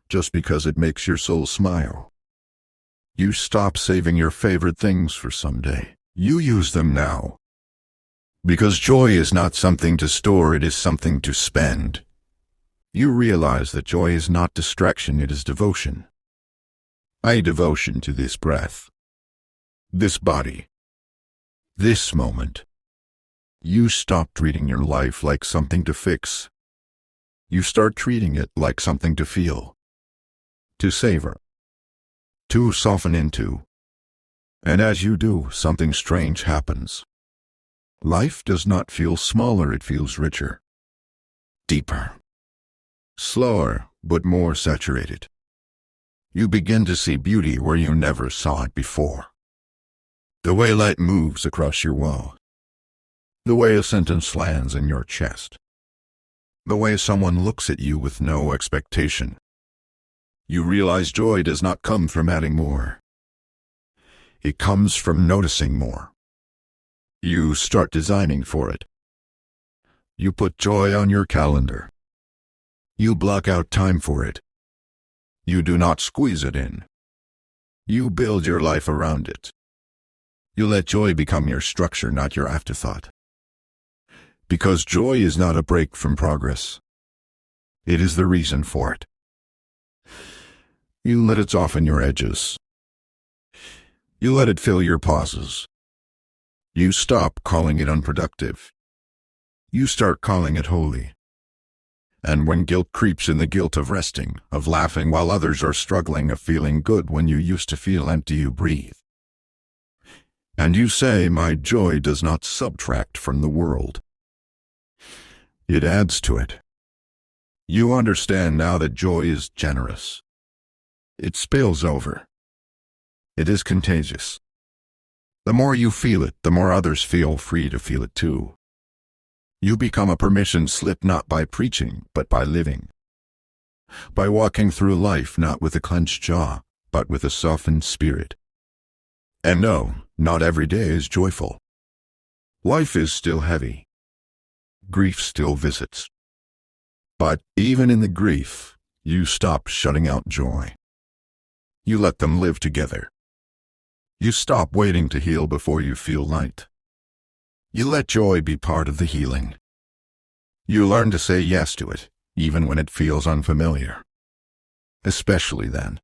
just because it makes your soul smile. You stop saving your favorite things for someday. You use them now. Because joy is not something to store, it is something to spend. You realize that joy is not distraction, it is devotion. A devotion to this breath, this body, this moment. You stop treating your life like something to fix. You start treating it like something to feel, to savor, to soften into. And as you do, something strange happens. Life does not feel smaller, it feels richer, deeper, slower, but more saturated. You begin to see beauty where you never saw it before. The way light moves across your wall. The way a sentence lands in your chest. The way someone looks at you with no expectation. You realize joy does not come from adding more. It comes from noticing more. You start designing for it. You put joy on your calendar. You block out time for it. You do not squeeze it in. You build your life around it. You let joy become your structure, not your afterthought. Because joy is not a break from progress. It is the reason for it. You let it soften your edges. You let it fill your pauses. You stop calling it unproductive. You start calling it holy. And when guilt creeps in, the guilt of resting, of laughing while others are struggling, of feeling good when you used to feel empty, you breathe. And you say, my joy does not subtract from the world. It adds to it. You understand now that joy is generous. It spills over. It is contagious. The more you feel it, the more others feel free to feel it too. You become a permission slip, not by preaching, but by living. By walking through life not with a clenched jaw, but with a softened spirit. And no, not every day is joyful. Life is still heavy. Grief still visits. But even in the grief, you stop shutting out joy. You let them live together. You stop waiting to heal before you feel light. You let joy be part of the healing. You learn to say yes to it, even when it feels unfamiliar. Especially then.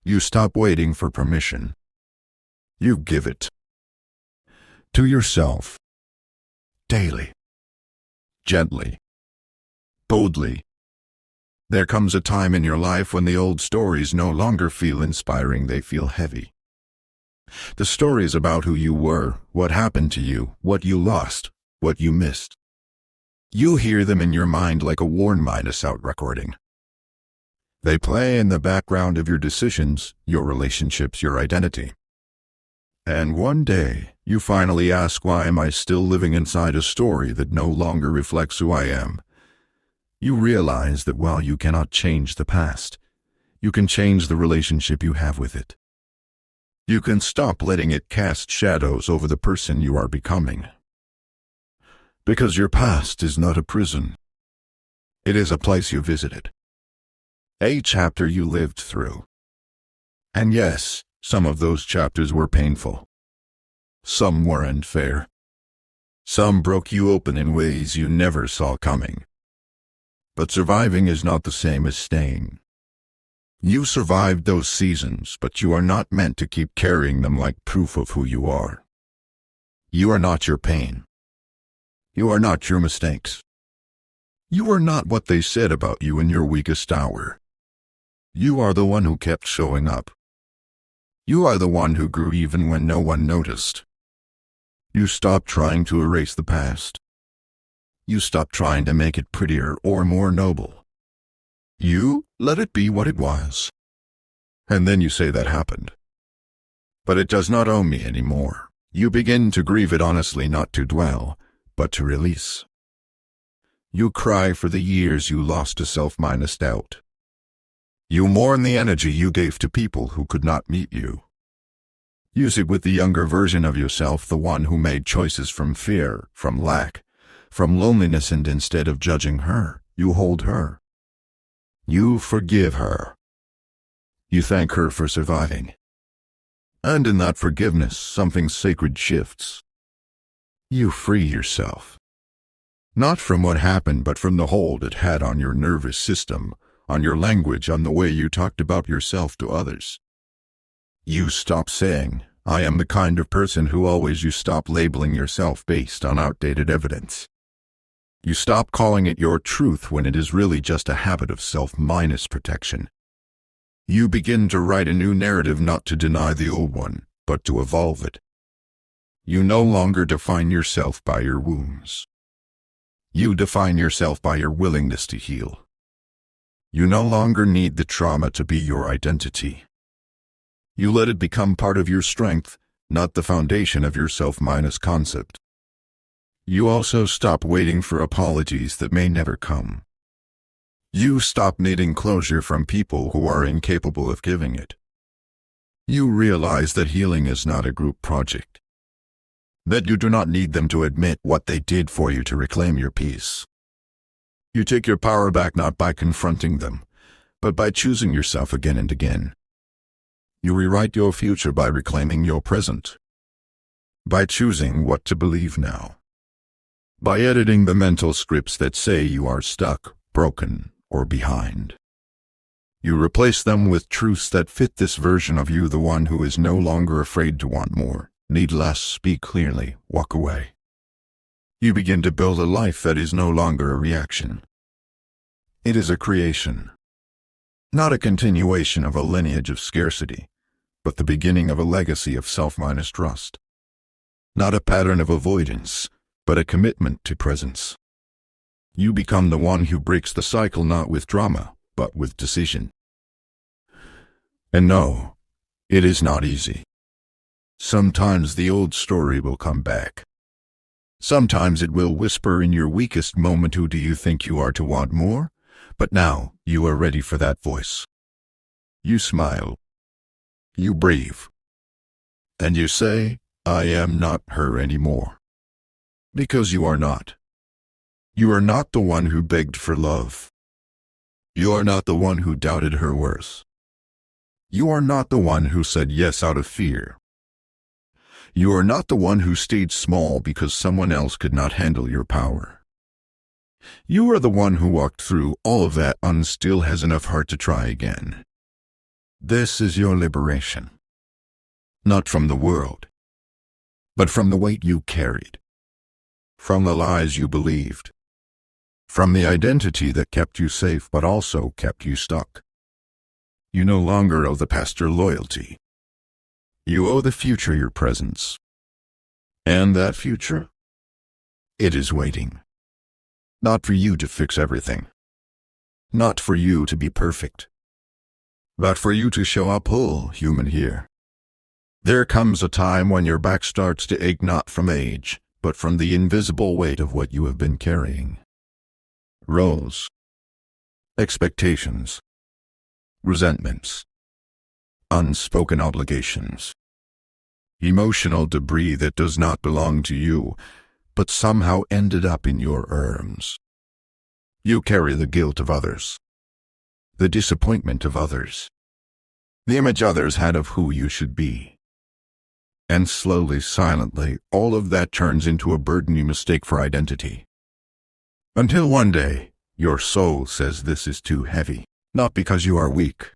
You stop waiting for permission. You give it. To yourself. Daily. Gently. Boldly. There comes a time in your life when the old stories no longer feel inspiring, they feel heavy. The stories about who you were, what happened to you, what you lost, what you missed. You hear them in your mind like a worn minus-out recording. They play in the background of your decisions, your relationships, your identity. And one day, you finally ask, why am I still living inside a story that no longer reflects who I am? You realize that while you cannot change the past, you can change the relationship you have with it. You can stop letting it cast shadows over the person you are becoming. Because your past is not a prison. It is a place you visited. A chapter you lived through. And yes, some of those chapters were painful. Some were unfair. Some broke you open in ways you never saw coming. But surviving is not the same as staying. You survived those seasons, but you are not meant to keep carrying them like proof of who you are. You are not your pain. You are not your mistakes. You are not what they said about you in your weakest hour. You are the one who kept showing up. You are the one who grew even when no one noticed. You stopped trying to erase the past. You stopped trying to make it prettier or more noble. You let it be what it was. And then you say that happened. But it does not own me anymore. You begin to grieve it honestly, not to dwell, but to release. You cry for the years you lost to self-doubt. You mourn the energy you gave to people who could not meet you. You sit with the younger version of yourself, the one who made choices from fear, from lack, from loneliness, and instead of judging her, you hold her. You forgive her. You thank her for surviving. And in that forgiveness, something sacred shifts. You free yourself. Not from what happened, but from the hold it had on your nervous system, on your language, on the way you talked about yourself to others. You stop saying, "I am the kind of person who always." You stop labeling yourself based on outdated evidence. You stop calling it your truth when it is really just a habit of self-protection. You begin to write a new narrative, not to deny the old one, but to evolve it. You no longer define yourself by your wounds. You define yourself by your willingness to heal. You no longer need the trauma to be your identity. You let it become part of your strength, not the foundation of your self-concept. You also stop waiting for apologies that may never come. You stop needing closure from people who are incapable of giving it. You realize that healing is not a group project. That you do not need them to admit what they did for you to reclaim your peace. You take your power back not by confronting them, but by choosing yourself again and again. You rewrite your future by reclaiming your present. By choosing what to believe now. By editing the mental scripts that say you are stuck, broken, or behind. You replace them with truths that fit this version of you, the one who is no longer afraid to want more, need less, speak clearly, walk away. You begin to build a life that is no longer a reaction. It is a creation. Not a continuation of a lineage of scarcity, but the beginning of a legacy of self-trust. Not a pattern of avoidance, but a commitment to presence. You become the one who breaks the cycle not with drama, but with decision. And no, it is not easy. Sometimes the old story will come back. Sometimes it will whisper in your weakest moment, "Who do you think you are to want more?" But now, you are ready for that voice. You smile. You breathe. And you say, "I am not her anymore." Because you are not. You are not the one who begged for love. You are not the one who doubted her worth. You are not the one who said yes out of fear. You are not the one who stayed small because someone else could not handle your power. You are the one who walked through all of that and still has enough heart to try again. This is your liberation. Not from the world, but from the weight you carried. From the lies you believed. From the identity that kept you safe but also kept you stuck. You no longer owe the past your loyalty. You owe the future your presence. And that future? It is waiting. Not for you to fix everything. Not for you to be perfect. But for you to show up whole, human here. There comes a time when your back starts to ache, not from age, but from the invisible weight of what you have been carrying. Roles. Expectations. Resentments. Unspoken obligations. Emotional debris that does not belong to you, but somehow ended up in your arms. You carry the guilt of others. The disappointment of others. The image others had of who you should be. And slowly, silently, all of that turns into a burden you mistake for identity. Until one day, your soul says this is too heavy, not because you are weak,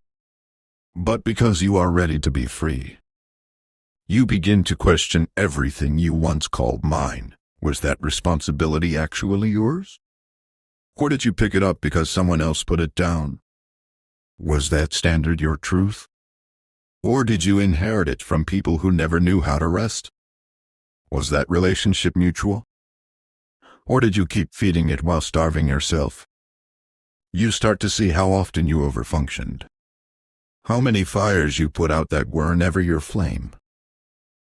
but because you are ready to be free. You begin to question everything you once called mine. Was that responsibility actually yours? Or did you pick it up because someone else put it down? Was that standard your truth? Or did you inherit it from people who never knew how to rest? Was that relationship mutual? Or did you keep feeding it while starving yourself? You start to see how often you overfunctioned. How many fires you put out that were never your flame.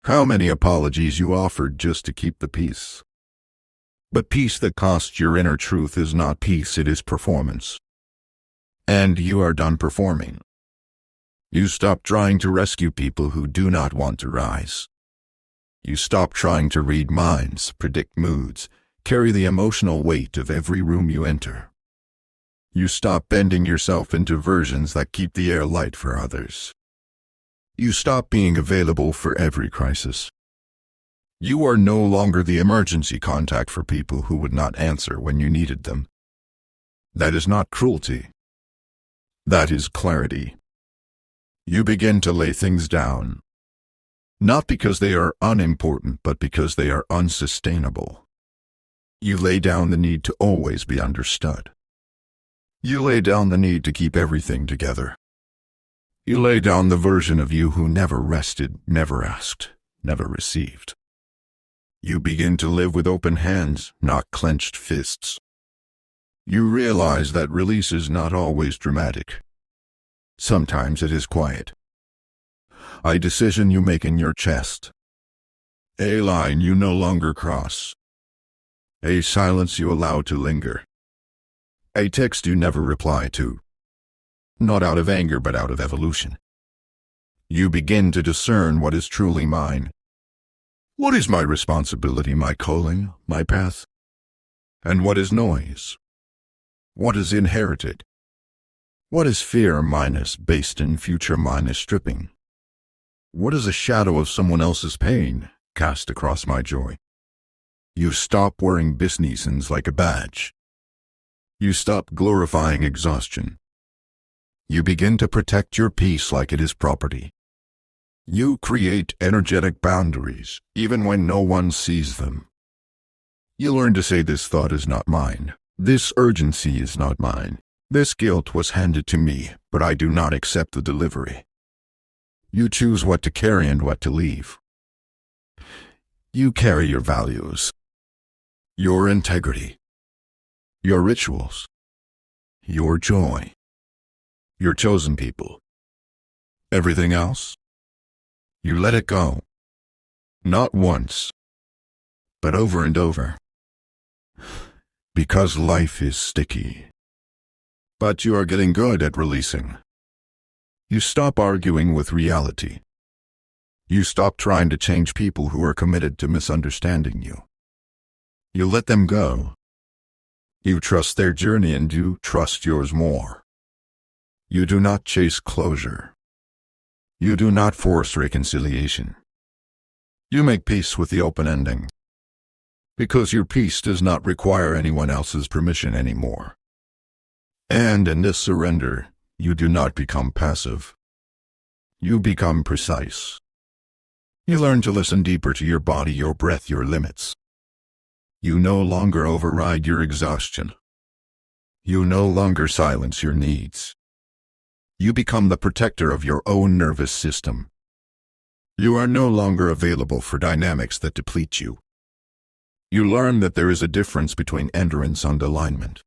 How many apologies you offered just to keep the peace. But peace that costs your inner truth is not peace, it is performance. And you are done performing. You stop trying to rescue people who do not want to rise. You stop trying to read minds, predict moods, carry the emotional weight of every room you enter. You stop bending yourself into versions that keep the air light for others. You stop being available for every crisis. You are no longer the emergency contact for people who would not answer when you needed them. That is not cruelty. That is clarity. You begin to lay things down. Not because they are unimportant, but because they are unsustainable. You lay down the need to always be understood. You lay down the need to keep everything together. You lay down the version of you who never rested, never asked, never received. You begin to live with open hands, not clenched fists. You realize that release is not always dramatic. Sometimes it is quiet. A decision you make in your chest. A line you no longer cross. A silence you allow to linger. A text you never reply to. Not out of anger, but out of evolution. You begin to discern what is truly mine. What is my responsibility, my calling, my path? And what is noise? What is inherited? What is fear minus based in future minus stripping? What is a shadow of someone else's pain cast across my joy? You stop wearing business like a badge. You stop glorifying exhaustion. You begin to protect your peace like it is property. You create energetic boundaries, even when no one sees them. You learn to say, this thought is not mine. This urgency is not mine. This guilt was handed to me, but I do not accept the delivery. You choose what to carry and what to leave. You carry your values, your integrity, your rituals, your joy, your chosen people. Everything else, you let it go. Not once, but over and over. Because life is sticky. But you are getting good at releasing. You stop arguing with reality. You stop trying to change people who are committed to misunderstanding you. You let them go. You trust their journey and you trust yours more. You do not chase closure. You do not force reconciliation. You make peace with the open ending. Because your peace does not require anyone else's permission anymore. And in this surrender, you do not become passive. You become precise. You learn to listen deeper to your body, your breath, your limits. You no longer override your exhaustion. You no longer silence your needs. You become the protector of your own nervous system. You are no longer available for dynamics that deplete you. You learn that there is a difference between endurance and alignment.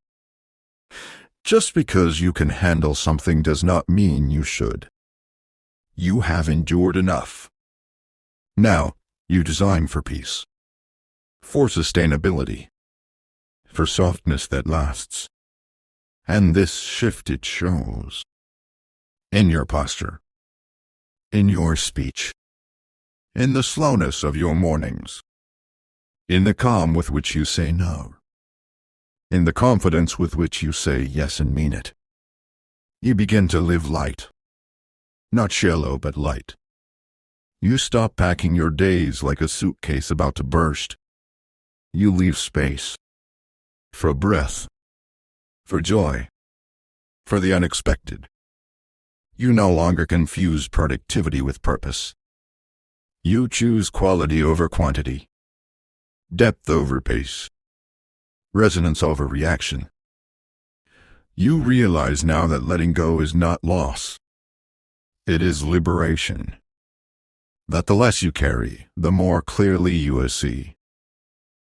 Just because you can handle something does not mean you should. You have endured enough. Now, you design for peace, for sustainability, for softness that lasts. And this shift it shows. In your posture, in your speech, in the slowness of your mornings, in the calm with which you say no, in the confidence with which you say yes and mean it. You begin to live light. Not shallow, but light. You stop packing your days like a suitcase about to burst. You leave space. For breath. For joy. For the unexpected. You no longer confuse productivity with purpose. You choose quality over quantity. Depth over pace. Resonance over reaction. You realize now that letting go is not loss. It is liberation. That the less you carry, the more clearly you see.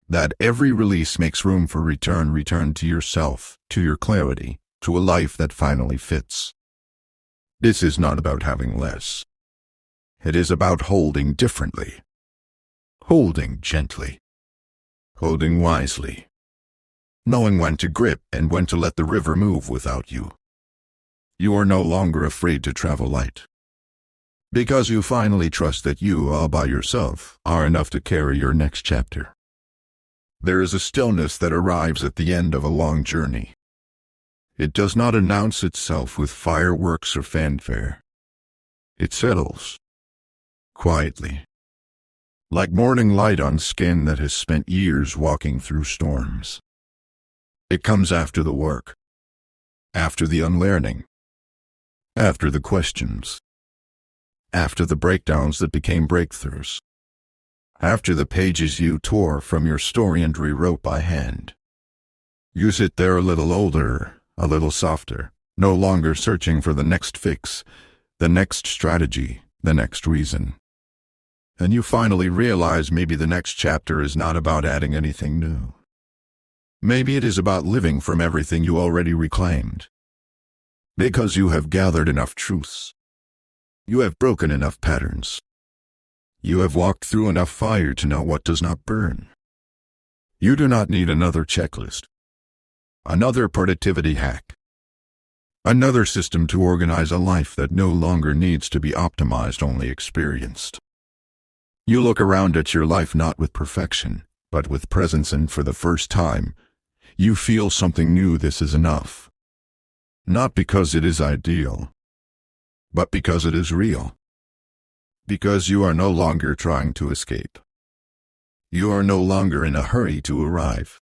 That every release makes room for return to yourself, to your clarity, to a life that finally fits. This is not about having less. It is about holding differently. Holding gently. Holding wisely. Knowing when to grip and when to let the river move without you. You are no longer afraid to travel light. Because you finally trust that you, all by yourself, are enough to carry your next chapter. There is a stillness that arrives at the end of a long journey. It does not announce itself with fireworks or fanfare. It settles quietly, like morning light on skin that has spent years walking through storms. It comes after the work, after the unlearning, after the questions, after the breakdowns that became breakthroughs, after the pages you tore from your story and rewrote by hand. You sit there a little older, a little softer, no longer searching for the next fix, the next strategy, the next reason. And you finally realize maybe the next chapter is not about adding anything new. Maybe it is about living from everything you already reclaimed. Because you have gathered enough truths. You have broken enough patterns. You have walked through enough fire to know what does not burn. You do not need another checklist, another productivity hack, another system to organize a life that no longer needs to be optimized, only experienced. You look around at your life not with perfection, but with presence, and for the first time, you feel something new. This is enough. Not because it is ideal, but because it is real. Because you are no longer trying to escape. You are no longer in a hurry to arrive.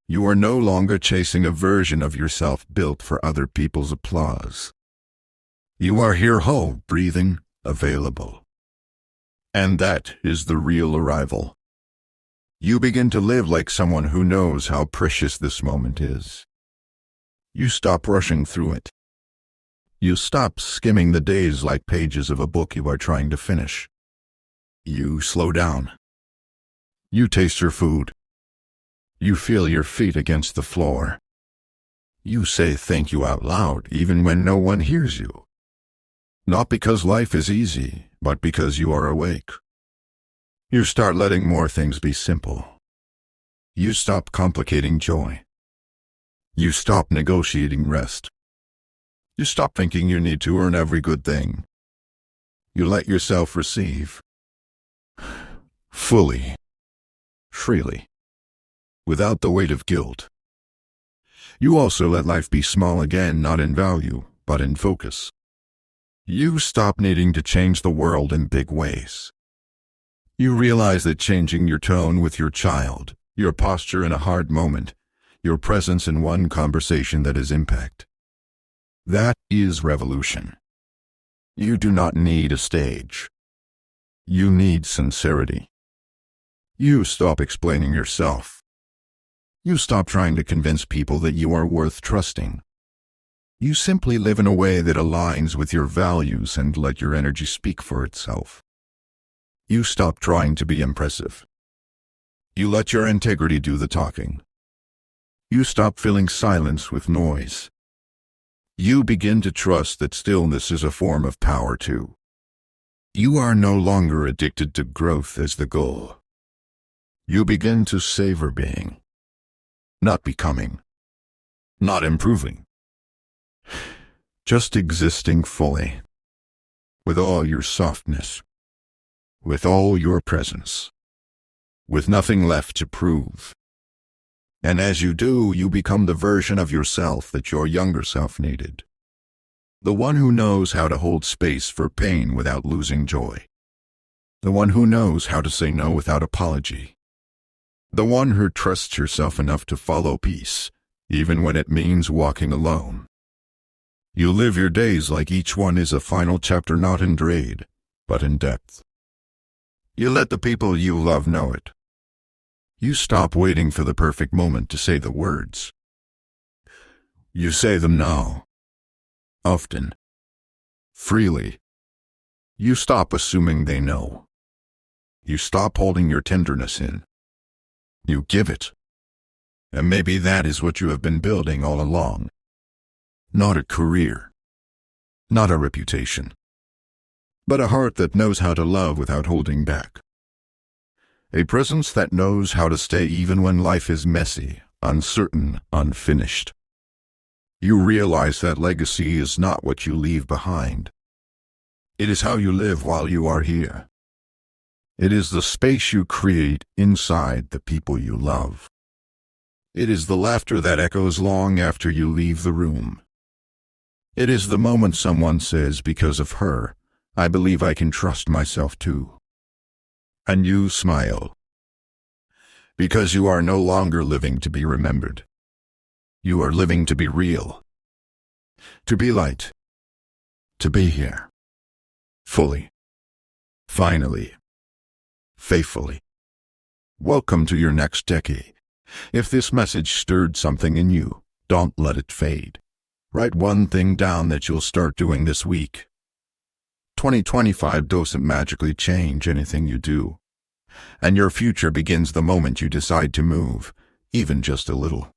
You are no longer chasing a version of yourself built for other people's applause. You are here whole, breathing, available. And that is the real arrival. You begin to live like someone who knows how precious this moment is. You stop rushing through it. You stop skimming the days like pages of a book you are trying to finish. You slow down. You taste your food. You feel your feet against the floor. You say thank you out loud even when no one hears you. Not because life is easy, but because you are awake. You start letting more things be simple. You stop complicating joy. You stop negotiating rest. You stop thinking you need to earn every good thing. You let yourself receive. Fully. Freely. Without the weight of guilt. You also let life be small again, not in value, but in focus. You stop needing to change the world in big ways. You realize that changing your tone with your child, your posture in a hard moment, your presence in one conversation that has impact. That is revolution. You do not need a stage. You need sincerity. You stop explaining yourself. You stop trying to convince people that you are worth trusting. You simply live in a way that aligns with your values and let your energy speak for itself. You stop trying to be impressive. You let your integrity do the talking. You stop filling silence with noise. You begin to trust that stillness is a form of power too. You are no longer addicted to growth as the goal. You begin to savor being. Not becoming. Not improving. Just existing fully. With all your softness. With all your presence. With nothing left to prove. And as you do, you become the version of yourself that your younger self needed. The one who knows how to hold space for pain without losing joy. The one who knows how to say no without apology. The one who trusts herself enough to follow peace, even when it means walking alone. You live your days like each one is a final chapter, not in grade, but in depth. You let the people you love know it. You stop waiting for the perfect moment to say the words. You say them now. Often. Freely. You stop assuming they know. You stop holding your tenderness in. You give it. And maybe that is what you have been building all along. Not a career. Not a reputation. But a heart that knows how to love without holding back. A presence that knows how to stay even when life is messy, uncertain, unfinished. You realize that legacy is not what you leave behind. It is how you live while you are here. It is the space you create inside the people you love. It is the laughter that echoes long after you leave the room. It is the moment someone says, because of her, I believe I can trust myself too. And you smile. Because you are no longer living to be remembered. You are living to be real. To be light. To be here. Fully. Finally. Faithfully. Welcome to your next decade. If this message stirred something in you, don't let it fade. Write one thing down that you'll start doing this week. 2025 doesn't magically change anything you do. And your future begins the moment you decide to move, even just a little.